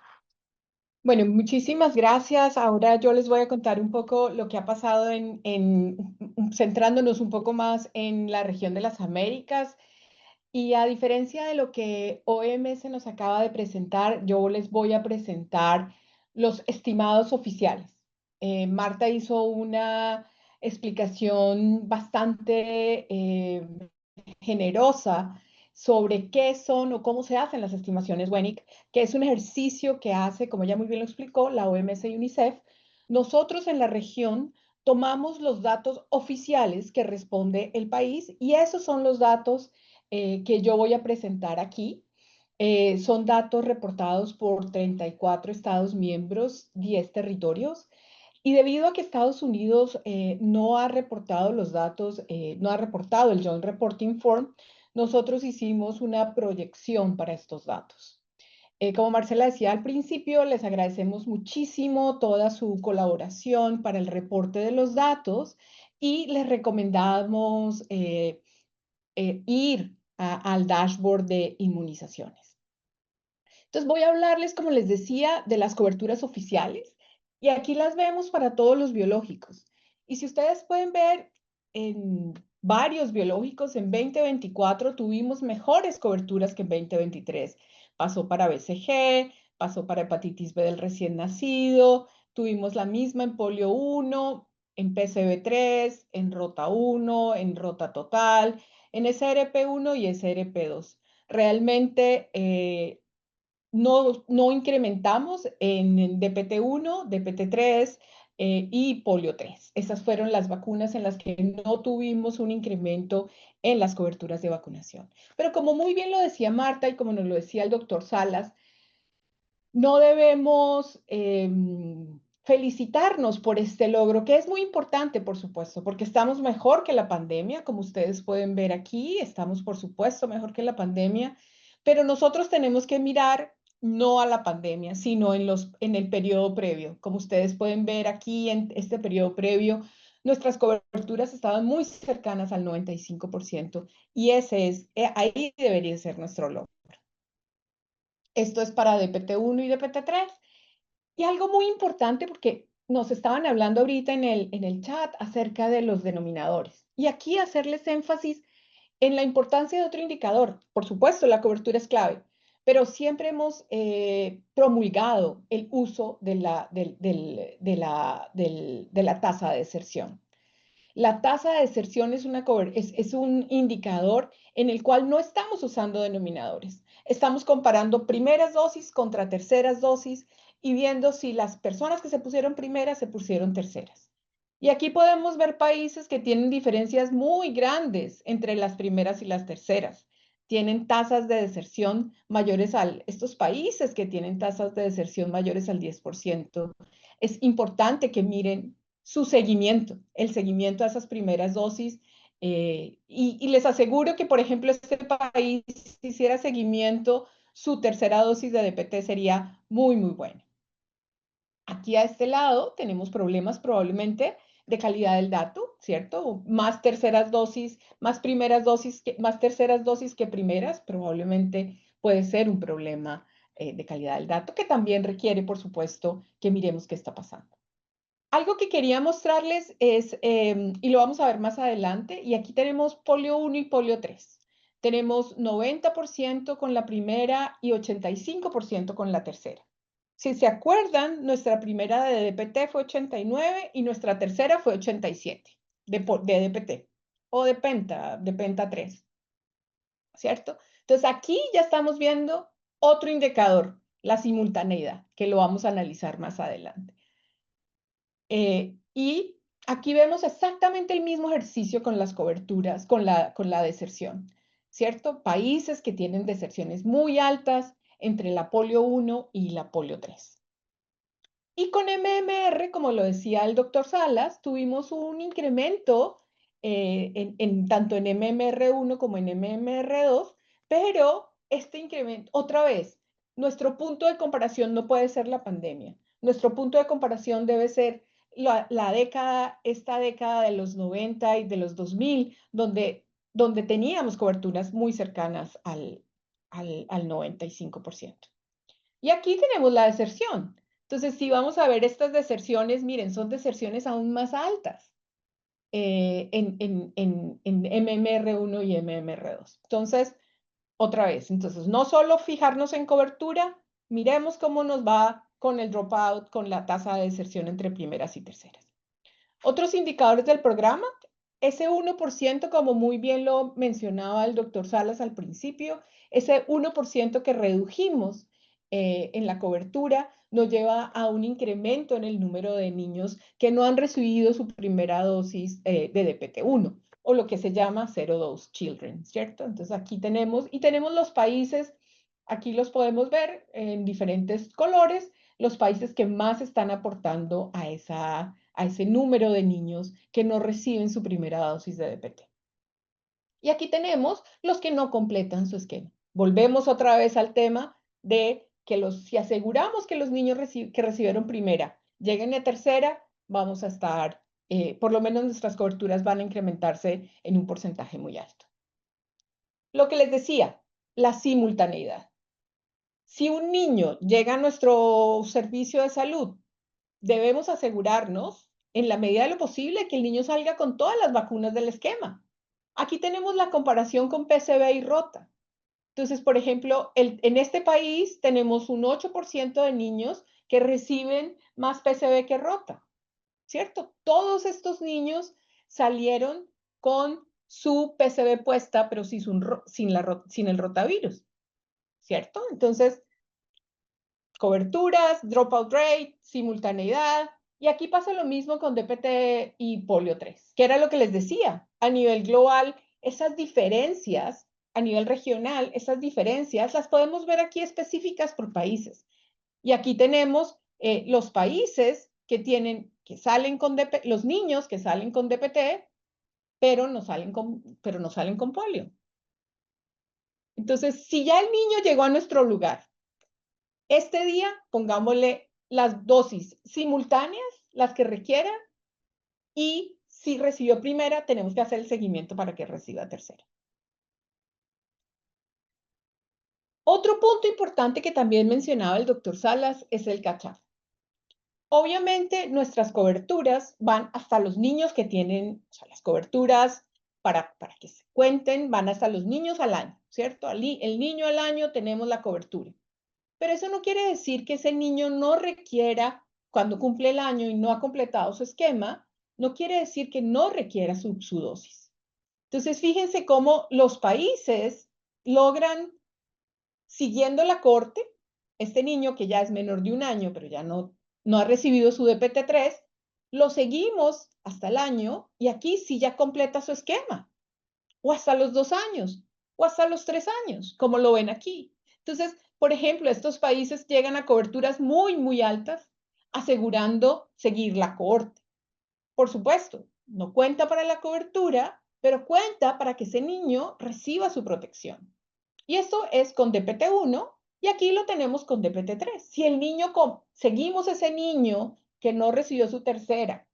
[SPEAKER 5] Bueno, muchísimas gracias. Ahora yo les voy a contar un poco lo que ha pasado centrándonos un poco más en la región de las Américas. Y a diferencia de lo que OMS nos acaba de presentar, yo les voy a presentar los estimados oficiales. Marta hizo una explicación bastante generosa sobre qué son o cómo se hacen las estimaciones WENIC, que es un ejercicio que hace, como ya muy bien lo explicó, la OMS y UNICEF. Nosotros en la región tomamos los datos oficiales que responde el país y esos son los datos que yo voy a presentar aquí. Son datos reportados por 34 Estados miembros, 10 territorios. Y debido a que Estados Unidos no ha reportado los datos, no ha reportado el Joint Reporting Form, nosotros hicimos una proyección para estos datos. Como Marcela decía al principio, les agradecemos muchísimo toda su colaboración para el reporte de los datos y les recomendamos ir al dashboard de inmunizaciones. Entonces voy a hablarles, como les decía, de las coberturas oficiales y aquí las vemos para todos los biológicos. Y si ustedes pueden ver, en varios biológicos en 2024 tuvimos mejores coberturas que en 2023. Pasó para BCG, pasó para hepatitis B del recién nacido, tuvimos la misma en polio 1, en PCV3, en rota 1, en rota total, en SRP1 y SRP2. Realmente no incrementamos en DPT1, DPT3 y polio 3. Esas fueron las vacunas en las que no tuvimos un incremento en las coberturas de vacunación. Pero como muy bien lo decía Marta y como nos lo decía el doctor Salas, no debemos felicitarnos por este logro, que es muy importante, por supuesto, porque estamos mejor que la pandemia, como ustedes pueden ver aquí, estamos, por supuesto, mejor que la pandemia, pero nosotros tenemos que mirar no a la pandemia, sino en el periodo previo. Como ustedes pueden ver aquí, en este periodo previo, nuestras coberturas estaban muy cercanas al 95% y ahí debería ser nuestro logro. Esto es para DPT1 y DPT3. Y algo muy importante porque nos estaban hablando ahorita en el chat acerca de los denominadores. Y aquí hacerles énfasis en la importancia de otro indicador. Por supuesto, la cobertura es clave, pero siempre hemos promulgado el uso de la tasa de deserción. La tasa de deserción es un indicador en el cual no estamos usando denominadores. Estamos comparando primeras dosis contra terceras dosis y viendo si las personas que se pusieron primeras se pusieron terceras. Y aquí podemos ver países que tienen diferencias muy grandes entre las primeras y las terceras. Tienen tasas de deserción mayores estos países que tienen tasas de deserción mayores al 10%. Es importante que miren su seguimiento, el seguimiento a esas primeras dosis. Y les aseguro que, por ejemplo, este país, si hiciera seguimiento, su tercera dosis de DPT sería muy, muy buena. Aquí a este lado tenemos problemas probablemente de calidad del dato, ¿cierto? Más terceras dosis, más terceras dosis que primeras, probablemente puede ser un problema de calidad del dato que también requiere, por supuesto, que miremos qué está pasando. Algo que quería mostrarles es, y lo vamos a ver más adelante, y aquí tenemos polio 1 y polio 3. Tenemos 90% con la primera y 85% con la tercera. Si se acuerdan, nuestra primera de DPT fue 89 y nuestra tercera fue 87 de DPT o de Penta 3, ¿cierto? Entonces aquí ya estamos viendo otro indicador, la simultaneidad, que lo vamos a analizar más adelante. Y aquí vemos exactamente el mismo ejercicio con las coberturas, con la deserción, ¿cierto? Países que tienen deserciones muy altas entre la polio 1 y la polio 3. Y con MMR, como lo decía el doctor Salas, tuvimos un incremento tanto en MMR1 como en MMR2, pero este incremento, otra vez, nuestro punto de comparación no puede ser la pandemia. Nuestro punto de comparación debe ser esta década de los 90 y de los 2000, donde teníamos coberturas muy cercanas al 95%. Y aquí tenemos la deserción. Entonces, si vamos a ver estas deserciones, miren, son deserciones aún más altas en MMR1 y MMR2. Entonces, Otra vez, entonces, no solo fijarnos en cobertura, miremos cómo nos va con el dropout, con la tasa de deserción entre primeras y terceras. Otros indicadores del programa, ese 1%, como muy bien lo mencionaba el doctor Salas al principio, ese 1% que redujimos en la cobertura nos lleva a un incremento en el número de niños que no han recibido su primera dosis de DPT-1, o lo que se llama Zero Dose Children, ¿cierto? Entonces aquí tenemos los países, aquí los podemos ver en diferentes colores, los países que más están aportando a ese número de niños que no reciben su primera dosis de DPT. Y aquí tenemos los que no completan su esquema. Volvemos otra vez al tema de que si aseguramos que los niños que recibieron primera lleguen a tercera, vamos a estar, por lo menos nuestras coberturas van a incrementarse en un porcentaje muy alto. Lo que les decía, la simultaneidad. Si un niño llega a nuestro servicio de salud, debemos asegurarnos, en la medida de lo posible, que el niño salga con todas las vacunas del esquema. Aquí tenemos la comparación con PCV y rota. Entonces, por ejemplo, en este país tenemos un 8% de niños que reciben más PCV que rota, ¿cierto? Todos estos niños salieron con su PCV puesta, pero sin el rotavirus, ¿cierto? Entonces, coberturas, dropout rate, simultaneidad. Y aquí pasa lo mismo con DPT y polio 3, que era lo que les decía. A nivel global, esas diferencias, a nivel regional, esas diferencias las podemos ver aquí específicas por países. Y aquí tenemos los países que salen con DPT, los niños que salen con DPT, pero no salen con polio. Entonces, si ya el niño llegó a nuestro lugar, este día pongámosle las dosis simultáneas, las que requiera, y si recibió primera, tenemos que hacer el seguimiento para que reciba tercera. Otro punto importante que también mencionaba el doctor Salas es el catch-up. Obviamente, nuestras coberturas van hasta los niños que tienen, o sea, las coberturas para que se cuenten, van hasta los niños al año, ¿cierto? El niño al año tenemos la cobertura. Pero eso no quiere decir que ese niño no requiera, cuando cumple el año y no ha completado su esquema, no quiere decir que no requiera su dosis. Entonces, fíjense cómo los países logran, siguiendo la corte, este niño que ya es menor de un año, pero ya no ha recibido su DPT-3, lo seguimos hasta el año y aquí sí ya completa su esquema, o hasta los 2 años, o hasta los 3 años, como lo ven aquí. Entonces, por ejemplo, estos países llegan a coberturas muy, muy altas, asegurando seguir la cohorte. Por supuesto, no cuenta para la cobertura, pero cuenta para que ese niño reciba su protección. Y eso es con DPT-1 y aquí lo tenemos con DPT-3. Si el niño, seguimos ese niño que no recibió su tercera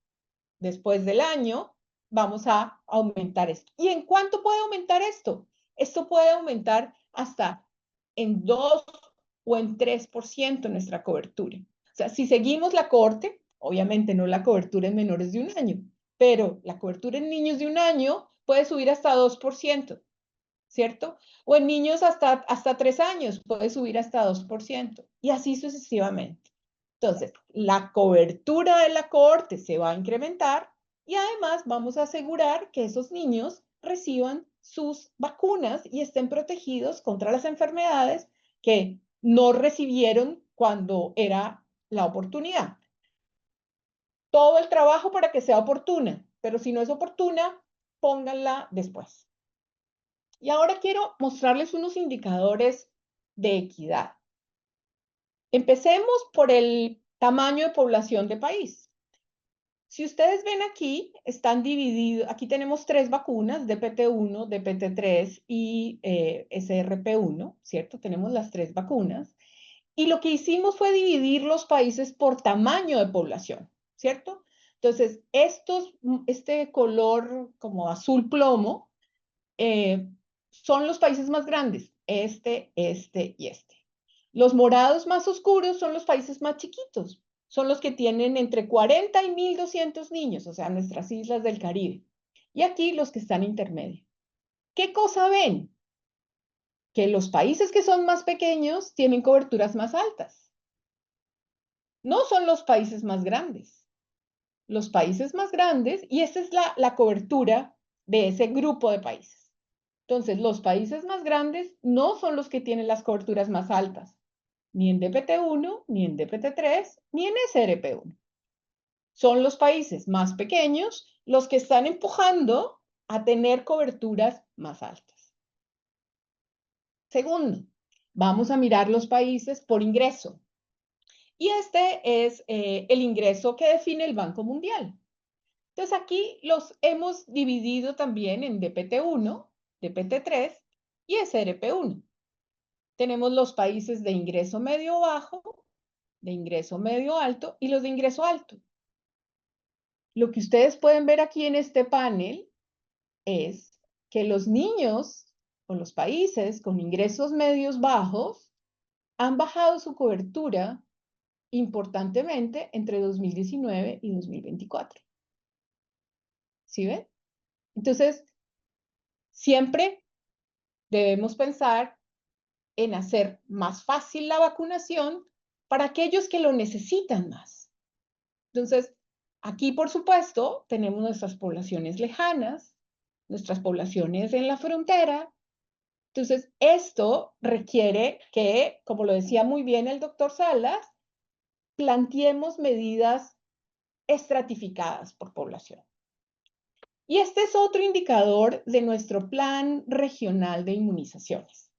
[SPEAKER 5] después del año, vamos a aumentar esto. ¿Y en cuánto puede aumentar esto? Esto puede aumentar hasta en 2 o en 3% nuestra cobertura. O sea, si seguimos la cohorte, obviamente no la cobertura en menores de un año, pero la cobertura en niños de un año puede subir hasta 2%, ¿cierto? O en niños hasta 3 años puede subir hasta 2%, y así sucesivamente. Entonces, la cobertura de la cohorte se va a incrementar y además vamos a asegurar que esos niños reciban sus vacunas y estén protegidos contra las enfermedades que no recibieron cuando era la oportunidad. Todo el trabajo para que sea oportuna, pero si no es oportuna, pónganla después. Y ahora quiero mostrarles unos indicadores de equidad. Empecemos por el tamaño de población de país. Si ustedes ven aquí, están divididos, aquí tenemos 3 vacunas, DPT-1, DPT-3 y SRP-1, ¿cierto? Tenemos las 3 vacunas. Y lo que hicimos fue dividir los países por tamaño de población, ¿cierto? Entonces, este color como azul plomo son los países más grandes, este y este. Los morados más oscuros son los países más chiquitos, son los que tienen entre 40 y 1.200 niños, o sea, nuestras islas del Caribe. Y aquí los que están intermedios. ¿Qué cosa ven? que los países que son más pequeños tienen coberturas más altas. No son los países más grandes. Los países más grandes, y esta es la cobertura de ese grupo de países. Entonces, los países más grandes no son los que tienen las coberturas más altas, ni en DPT-1, ni en DPT-3, ni en SRP-1. Son los países más pequeños los que están empujando a tener coberturas más altas. Segundo, vamos a mirar los países por ingreso. Y este es el ingreso que define el Banco Mundial. Entonces aquí los hemos dividido también en DPT-1, DPT-3 y SRP-1. Tenemos los países de ingreso medio bajo, de ingreso medio alto y los de ingreso alto. Lo que ustedes pueden ver aquí en este panel es que los niños o los países con ingresos medios bajos han bajado su cobertura importantemente entre 2019 y 2024. ¿Sí ven? Entonces, siempre debemos pensar en hacer más fácil la vacunación para aquellos que lo necesitan más. Entonces, aquí, por supuesto, tenemos nuestras poblaciones lejanas, nuestras poblaciones en la frontera. Entonces, esto requiere que, como lo decía muy bien el doctor Salas, planteemos medidas estratificadas por población. Y este es otro indicador de nuestro plan regional de inmunizaciones.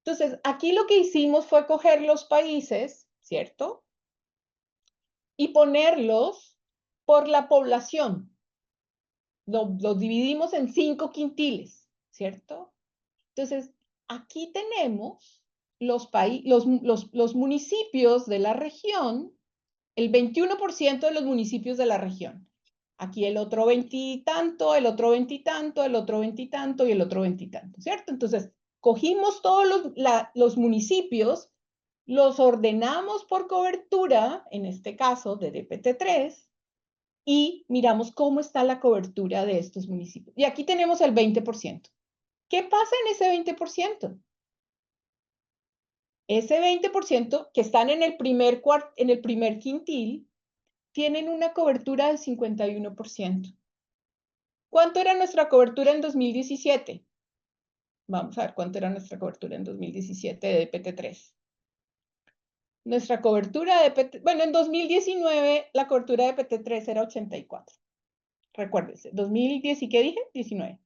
[SPEAKER 5] Entonces, aquí lo que hicimos fue coger los países, ¿cierto? Y ponerlos por la población. Los dividimos en 5 quintiles, ¿cierto? Entonces, aquí tenemos los municipios de la región, el 21% de los municipios de la región. Aquí el otro 20 y tanto, el otro 20 y tanto, el otro 20 y tanto y el otro 20 y tanto, ¿cierto? Entonces, cogimos todos los municipios, los ordenamos por cobertura, en este caso de DPT-3, y miramos cómo está la cobertura de estos municipios. Y aquí tenemos el 20%. ¿Qué pasa en ese 20%? Ese 20% que están en el primer quintil tienen una cobertura del 51%. ¿Cuánto era nuestra cobertura en 2017? Vamos a ver cuánto era nuestra cobertura en 2017 de DPT-3. Nuestra cobertura de DPT, bueno, en 2019 la cobertura de DPT-3 era 84. Recuérdense, 2010 y ¿qué dije? 19.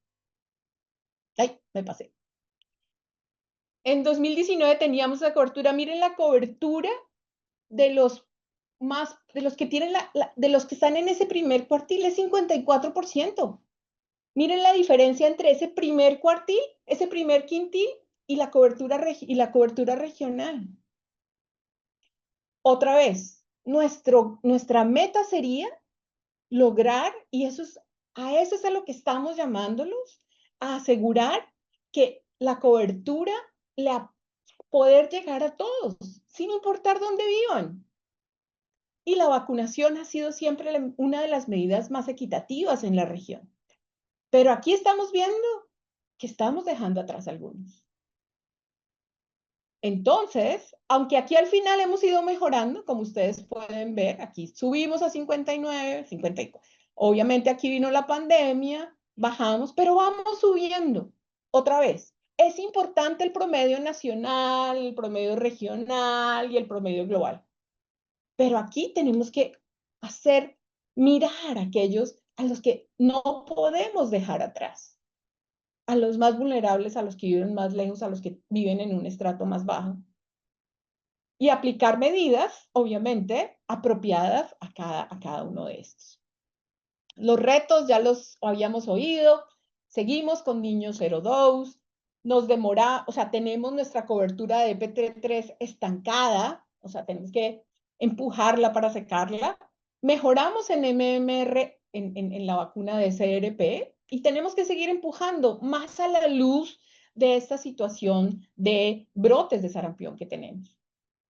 [SPEAKER 5] Ay, me pasé. En 2019 teníamos la cobertura, miren la cobertura de los que tienen de los que están en ese primer cuartil es 54%. Miren la diferencia entre ese primer cuartil, ese primer quintil y la cobertura regional. Otra vez, nuestra meta sería lograr, y a eso es a lo que estamos llamándolos, a asegurar que la cobertura, poder llegar a todos, sin importar dónde vivan. Y la vacunación ha sido siempre una de las medidas más equitativas en la región. Pero aquí estamos viendo que estamos dejando atrás a algunos. Entonces, aunque aquí al final hemos ido mejorando, como ustedes pueden ver, aquí subimos a 59, 54. Obviamente aquí vino la pandemia, bajamos, pero vamos subiendo otra vez. Es importante el promedio nacional, el promedio regional y el promedio global. Pero aquí tenemos que mirar a aquellos a los que no podemos dejar atrás, a los más vulnerables, a los que viven más lejos, a los que viven en un estrato más bajo. Y aplicar medidas, obviamente, apropiadas a cada uno de estos. Los retos ya los habíamos oído, seguimos con niños 0-2, tenemos nuestra cobertura de DPT-3 estancada, o sea, tenemos que empujarla para secarla. Mejoramos en MMR, en la vacuna de SRP, y tenemos que seguir empujando más a la luz de esta situación de brotes de sarampión que tenemos.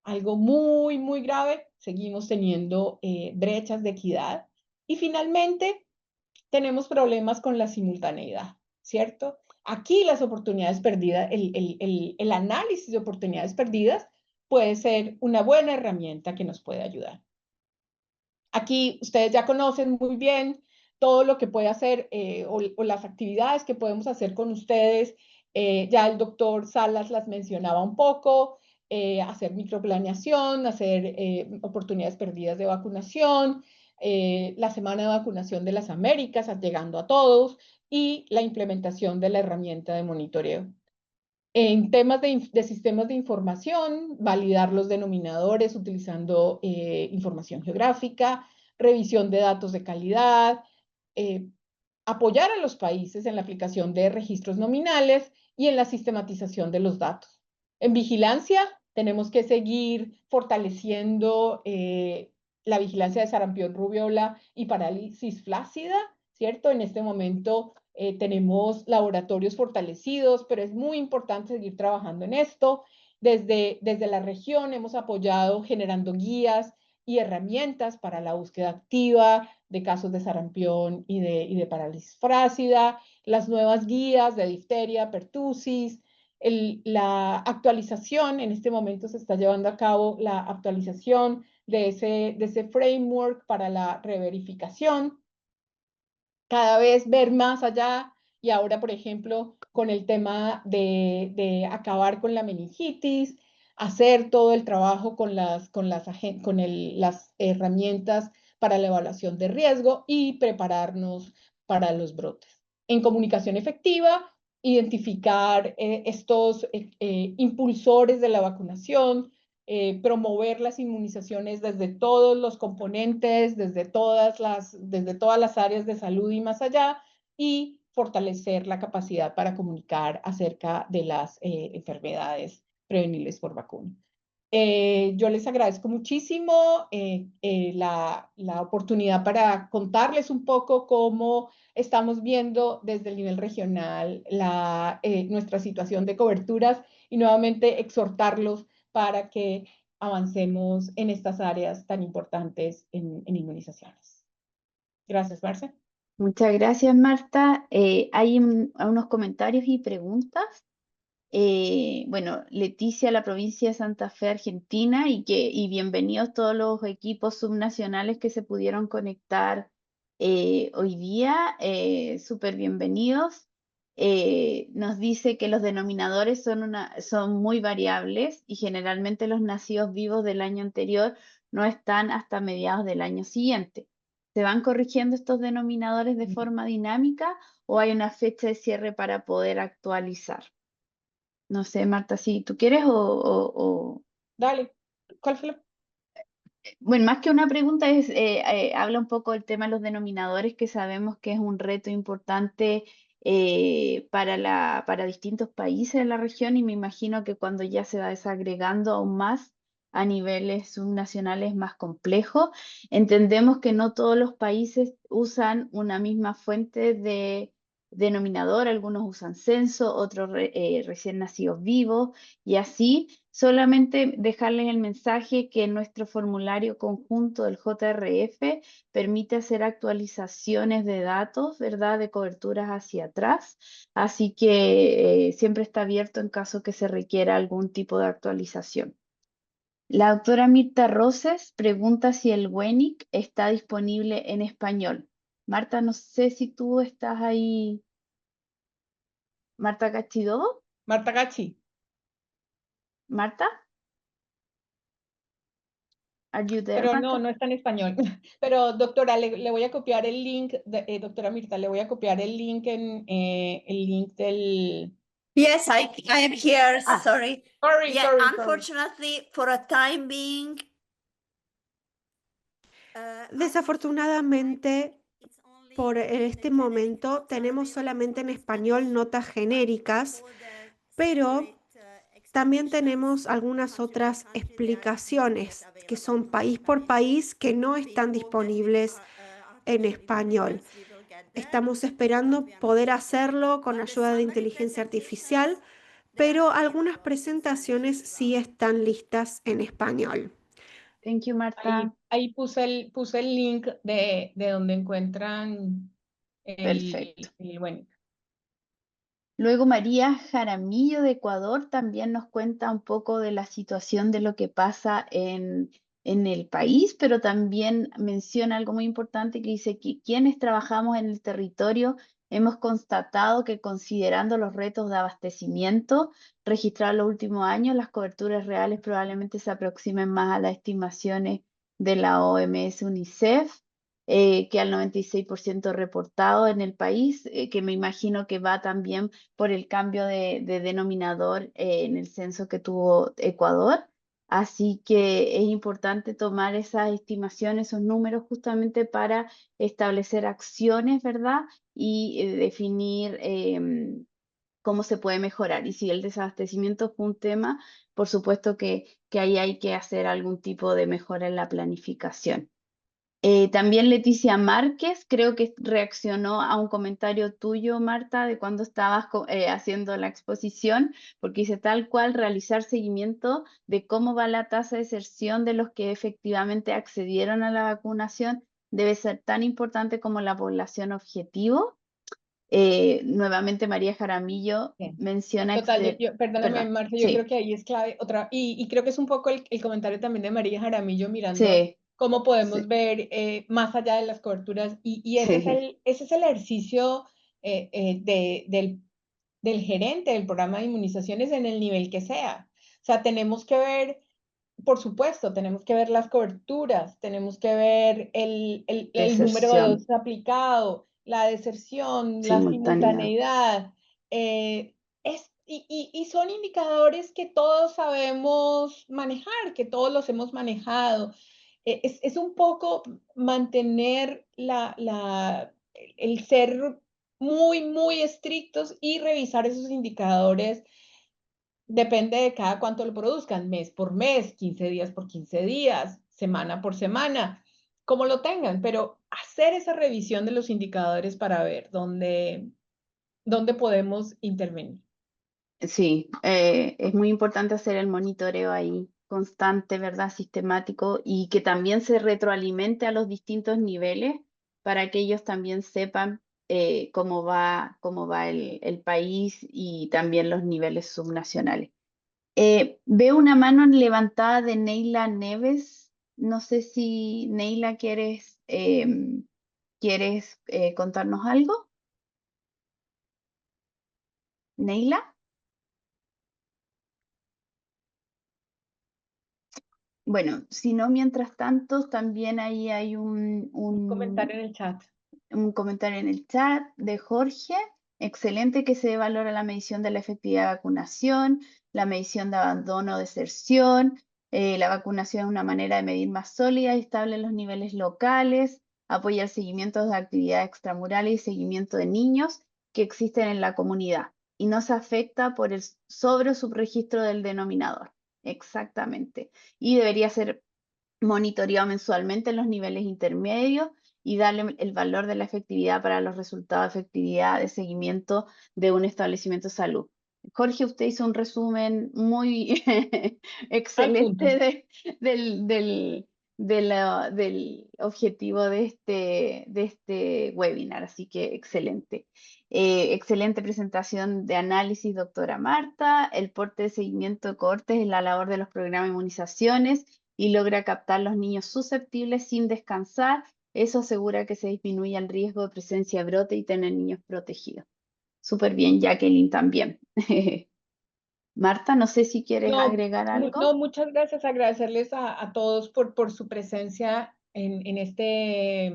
[SPEAKER 5] Algo muy, muy grave, seguimos teniendo brechas de equidad. Y finalmente, tenemos problemas con la simultaneidad, ¿cierto? Aquí las oportunidades perdidas, el análisis de oportunidades perdidas puede ser una buena herramienta que nos puede ayudar. Aquí ustedes ya conocen muy bien todo lo que puede hacer o las actividades que podemos hacer con ustedes. Ya el doctor Salas las mencionaba un poco, hacer microplaneación, hacer oportunidades perdidas de vacunación, la semana de vacunación de las Américas, llegando a todos, y la implementación de la herramienta de monitoreo. En temas de sistemas de información, validar los denominadores utilizando información geográfica, revisión de datos de calidad, apoyar a los países en la aplicación de registros nominales y en la sistematización de los datos. En vigilancia, tenemos que seguir fortaleciendo la vigilancia de sarampión, rubiola y parálisis flácida, ¿cierto? En este momento tenemos laboratorios fortalecidos, pero es muy importante seguir trabajando en esto. Desde la región hemos apoyado generando guías y herramientas para la búsqueda activa de casos de sarampión y de parálisis flácida, las nuevas guías de difteria, pertusis, la actualización. En este momento se está llevando a cabo la actualización de ese framework para la reverificación. Cada vez ver más allá y ahora, por ejemplo, con el tema de acabar con la meningitis, hacer todo el trabajo con las herramientas para la evaluación de riesgo y prepararnos para los brotes. En comunicación efectiva, identificar estos impulsores de la vacunación, promover las inmunizaciones desde todos los componentes, desde todas las áreas de salud y más allá, y fortalecer la capacidad para comunicar acerca de las enfermedades prevenibles por vacuna. Yo les agradezco muchísimo la oportunidad para contarles un poco cómo estamos viendo desde el nivel regional nuestra situación de coberturas y nuevamente exhortarlos para que avancemos en estas áreas tan importantes en inmunizaciones. Gracias, Marce.
[SPEAKER 1] Muchas gracias, Marta. Hay unos comentarios y preguntas. Bueno, Leticia, la provincia de Santa Fe, Argentina, y bienvenidos todos los equipos subnacionales que se pudieron conectar hoy día, súper bienvenidos. Nos dice que los denominadores son muy variables y generalmente los nacidos vivos del año anterior no están hasta mediados del año siguiente. ¿Se van corrigiendo estos denominadores de forma dinámica o hay una fecha de cierre para poder actualizar? No sé, Marta, si tú quieres o...
[SPEAKER 5] Dale, ¿cuál fue la?
[SPEAKER 1] Bueno, más que una pregunta habla un poco del tema de los denominadores, que sabemos que es un reto importante para distintos países de la región, y me imagino que cuando ya se va desagregando aún más a niveles subnacionales más complejos, entendemos que no todos los países usan una misma fuente de denominador, algunos usan censo, otros recién nacidos vivos, y así. Solamente dejarles el mensaje que nuestro formulario conjunto del JRF permite hacer actualizaciones de datos, ¿verdad? De coberturas hacia atrás. Así que siempre está abierto en caso que se requiera algún tipo de actualización. La doctora Mirta Roses pregunta si el WENIC está disponible en español. Marta, no sé si tú estás ahí. Marta Cachidobo.
[SPEAKER 5] Marta Gachi.
[SPEAKER 1] Marta. Are you there,
[SPEAKER 5] Pero
[SPEAKER 1] Marta?
[SPEAKER 5] no está en español. Pero doctora, le voy a copiar el link, doctora Mirta, le voy a copiar el link el link del...
[SPEAKER 6] Yes, I am here.
[SPEAKER 1] Ah.
[SPEAKER 6] Sorry.
[SPEAKER 5] Sorry.
[SPEAKER 6] Unfortunately, for a time being.
[SPEAKER 3] Desafortunadamente, por este momento tenemos solamente en español notas genéricas, pero también tenemos algunas otras explicaciones que son país por país que no están disponibles en español. Estamos esperando poder hacerlo con ayuda de inteligencia artificial, pero algunas presentaciones sí están listas en español.
[SPEAKER 1] Thank you, Marta.
[SPEAKER 5] Ahí puse el link de donde encuentran
[SPEAKER 1] Perfecto.
[SPEAKER 5] bueno.
[SPEAKER 1] Luego María Jaramillo de Ecuador también nos cuenta un poco de la situación de lo que pasa en el país, pero también menciona algo muy importante que dice que quienes trabajamos en el territorio hemos constatado que considerando los retos de abastecimiento registrados en los últimos años, las coberturas reales probablemente se aproximen más a las estimaciones de la OMS UNICEF, que al 96% reportado en el país, que me imagino que va también por el cambio de denominador en el censo que tuvo Ecuador. Así que es importante tomar esas estimaciones, esos números justamente para establecer acciones, ¿verdad? Y definir cómo se puede mejorar. Y si el desabastecimiento fue un tema, por supuesto que ahí hay que hacer algún tipo de mejora en la planificación. También Leticia Márquez, creo que reaccionó a un comentario tuyo, Marta, de cuando estabas haciendo la exposición, porque dice tal cual realizar seguimiento de cómo va la tasa de deserción de los que efectivamente accedieron a la vacunación debe ser tan importante como la población objetivo. Nuevamente María Jaramillo
[SPEAKER 5] Sí.
[SPEAKER 1] menciona...
[SPEAKER 5] Total, perdóname,
[SPEAKER 1] Perdón,
[SPEAKER 5] Marcia, yo
[SPEAKER 1] sí,
[SPEAKER 5] creo que ahí es clave otra, y creo que es un poco el comentario también de María Jaramillo mirando
[SPEAKER 1] sí,
[SPEAKER 5] cómo podemos
[SPEAKER 1] sí,
[SPEAKER 5] ver más allá de las coberturas, y
[SPEAKER 1] sí,
[SPEAKER 5] ese es el ejercicio del gerente del programa de inmunizaciones en el nivel que sea. O sea, tenemos que ver, por supuesto, tenemos que ver las coberturas, tenemos que ver el número de
[SPEAKER 1] deserción
[SPEAKER 5] dosis aplicado, la deserción, la
[SPEAKER 1] simultánea.
[SPEAKER 5] simultaneidad. Y son indicadores que todos sabemos manejar, que todos los hemos manejado. Es un poco mantener el ser muy, muy estrictos y revisar esos indicadores. Depende de cada cuánto lo produzcan, mes por mes, 15 días por 15 días, semana por semana, como lo tengan, pero hacer esa revisión de los indicadores para ver dónde podemos intervenir.
[SPEAKER 1] Sí, es muy importante hacer el monitoreo ahí constante, ¿verdad? Sistemático y que también se retroalimente a los distintos niveles para que ellos también sepan cómo va el país y también los niveles subnacionales. Veo una mano levantada de Neila Neves. No sé si Neila quieres contarnos algo. Neila. Bueno, si no, mientras tanto, también ahí hay
[SPEAKER 5] Un comentario en el chat.
[SPEAKER 1] un comentario en el chat de Jorge. Excelente que se valora la medición de la efectividad de vacunación, la medición de abandono o deserción. La vacunación es una manera de medir más sólida y estable los niveles locales, apoya el seguimiento de actividades extramurales y seguimiento de niños que existen en la comunidad y no se afecta por el sobre o subregistro del denominador. Exactamente. Y debería ser monitoreado mensualmente en los niveles intermedios y darle el valor de la efectividad para los resultados de efectividad de seguimiento de un establecimiento de salud. Jorge, usted hizo un resumen muy excelente del objetivo de este webinar, así que excelente. Excelente presentación de análisis, doctora Marta. El porte de seguimiento de cohortes es la labor de los programas de inmunizaciones y logra captar los niños susceptibles sin descansar. Eso asegura que se disminuya el riesgo de presencia de brote y tener niños protegidos. Súper bien, Jacqueline también. Marta, no sé si quieres
[SPEAKER 5] No,
[SPEAKER 1] agregar
[SPEAKER 5] no,
[SPEAKER 1] algo.
[SPEAKER 5] muchas gracias. Agradecerles a todos por su presencia en este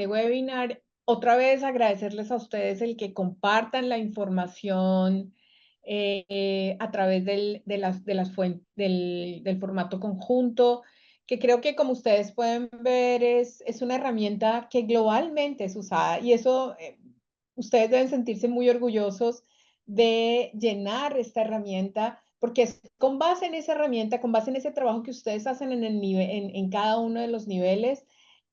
[SPEAKER 5] webinar. Otra vez agradecerles a ustedes el que compartan la información a través del formato conjunto, que creo que como ustedes pueden ver es una herramienta que globalmente es usada y eso ustedes deben sentirse muy orgullosos de llenar esta herramienta porque es con base en esa herramienta, con base en ese trabajo que ustedes hacen en cada uno de los niveles,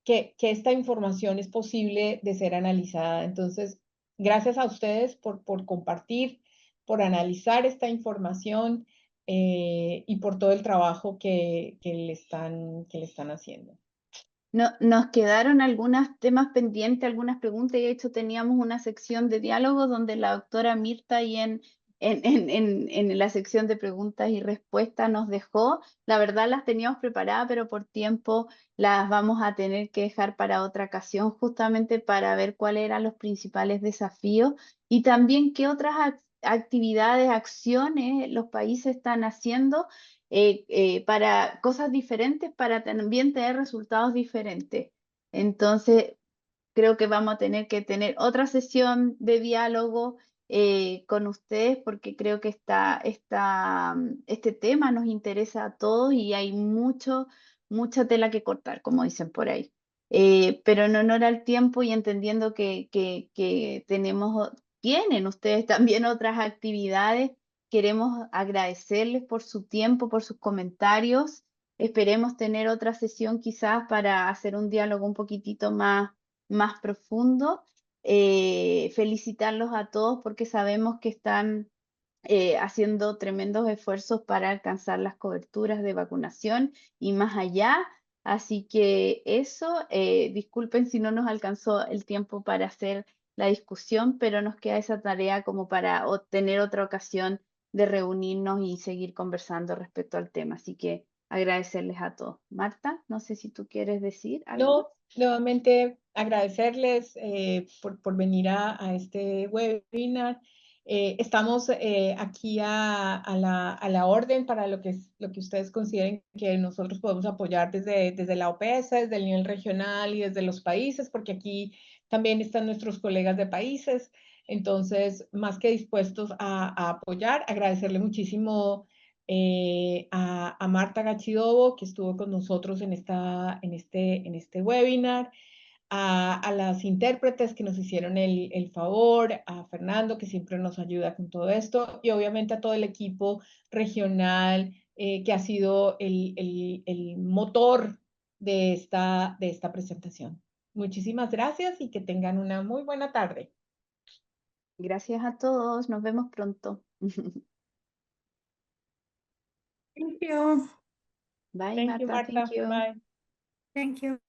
[SPEAKER 5] que esta información es posible de ser analizada. Entonces, gracias a ustedes por compartir, por analizar esta información y por todo el trabajo que le están haciendo.
[SPEAKER 1] Nos quedaron algunos temas pendientes, algunas preguntas, y de hecho teníamos una sección de diálogo donde la doctora Mirta y en la sección de preguntas y respuestas nos dejó. La verdad las teníamos preparadas, pero por tiempo las vamos a tener que dejar para otra ocasión, justamente para ver cuáles eran los principales desafíos y también qué otras actividades, acciones los países están haciendo para cosas diferentes, para también tener resultados diferentes. Entonces, creo que vamos a tener que tener otra sesión de diálogo con ustedes porque creo que este tema nos interesa a todos y hay mucha tela que cortar, como dicen por ahí. Pero en honor al tiempo y entendiendo que tienen ustedes también otras actividades, queremos agradecerles por su tiempo, por sus comentarios. Esperemos tener otra sesión quizás para hacer un diálogo un poquitito más profundo. Felicitarlos a todos porque sabemos que están haciendo tremendos esfuerzos para alcanzar las coberturas de vacunación y más allá. Así que eso, disculpen si no nos alcanzó el tiempo para hacer la discusión, pero nos queda esa tarea como para tener otra ocasión de reunirnos y seguir conversando respecto al tema. Así que agradecerles a todos. Marta, no sé si tú quieres decir algo.
[SPEAKER 5] No, nuevamente agradecerles por venir a este webinar. Estamos aquí a la orden para lo que ustedes consideren que nosotros podemos apoyar desde la OPS, desde el nivel regional y desde los países, porque aquí también están nuestros colegas de países. Entonces, más que dispuestos a apoyar, agradecerle muchísimo a Marta Gachidobo, que estuvo con nosotros en este webinar, a las intérpretes que nos hicieron el favor, a Fernando, que siempre nos ayuda con todo esto, y obviamente a todo el equipo regional, que ha sido el motor de esta presentación. Muchísimas gracias y que tengan una muy buena tarde.
[SPEAKER 1] Gracias a todos, nos vemos pronto.
[SPEAKER 7] Thank you.
[SPEAKER 1] Bye,
[SPEAKER 5] Thank you,
[SPEAKER 1] Marta.
[SPEAKER 5] Marta.
[SPEAKER 1] Thank you.
[SPEAKER 5] Bye.
[SPEAKER 7] Thank you.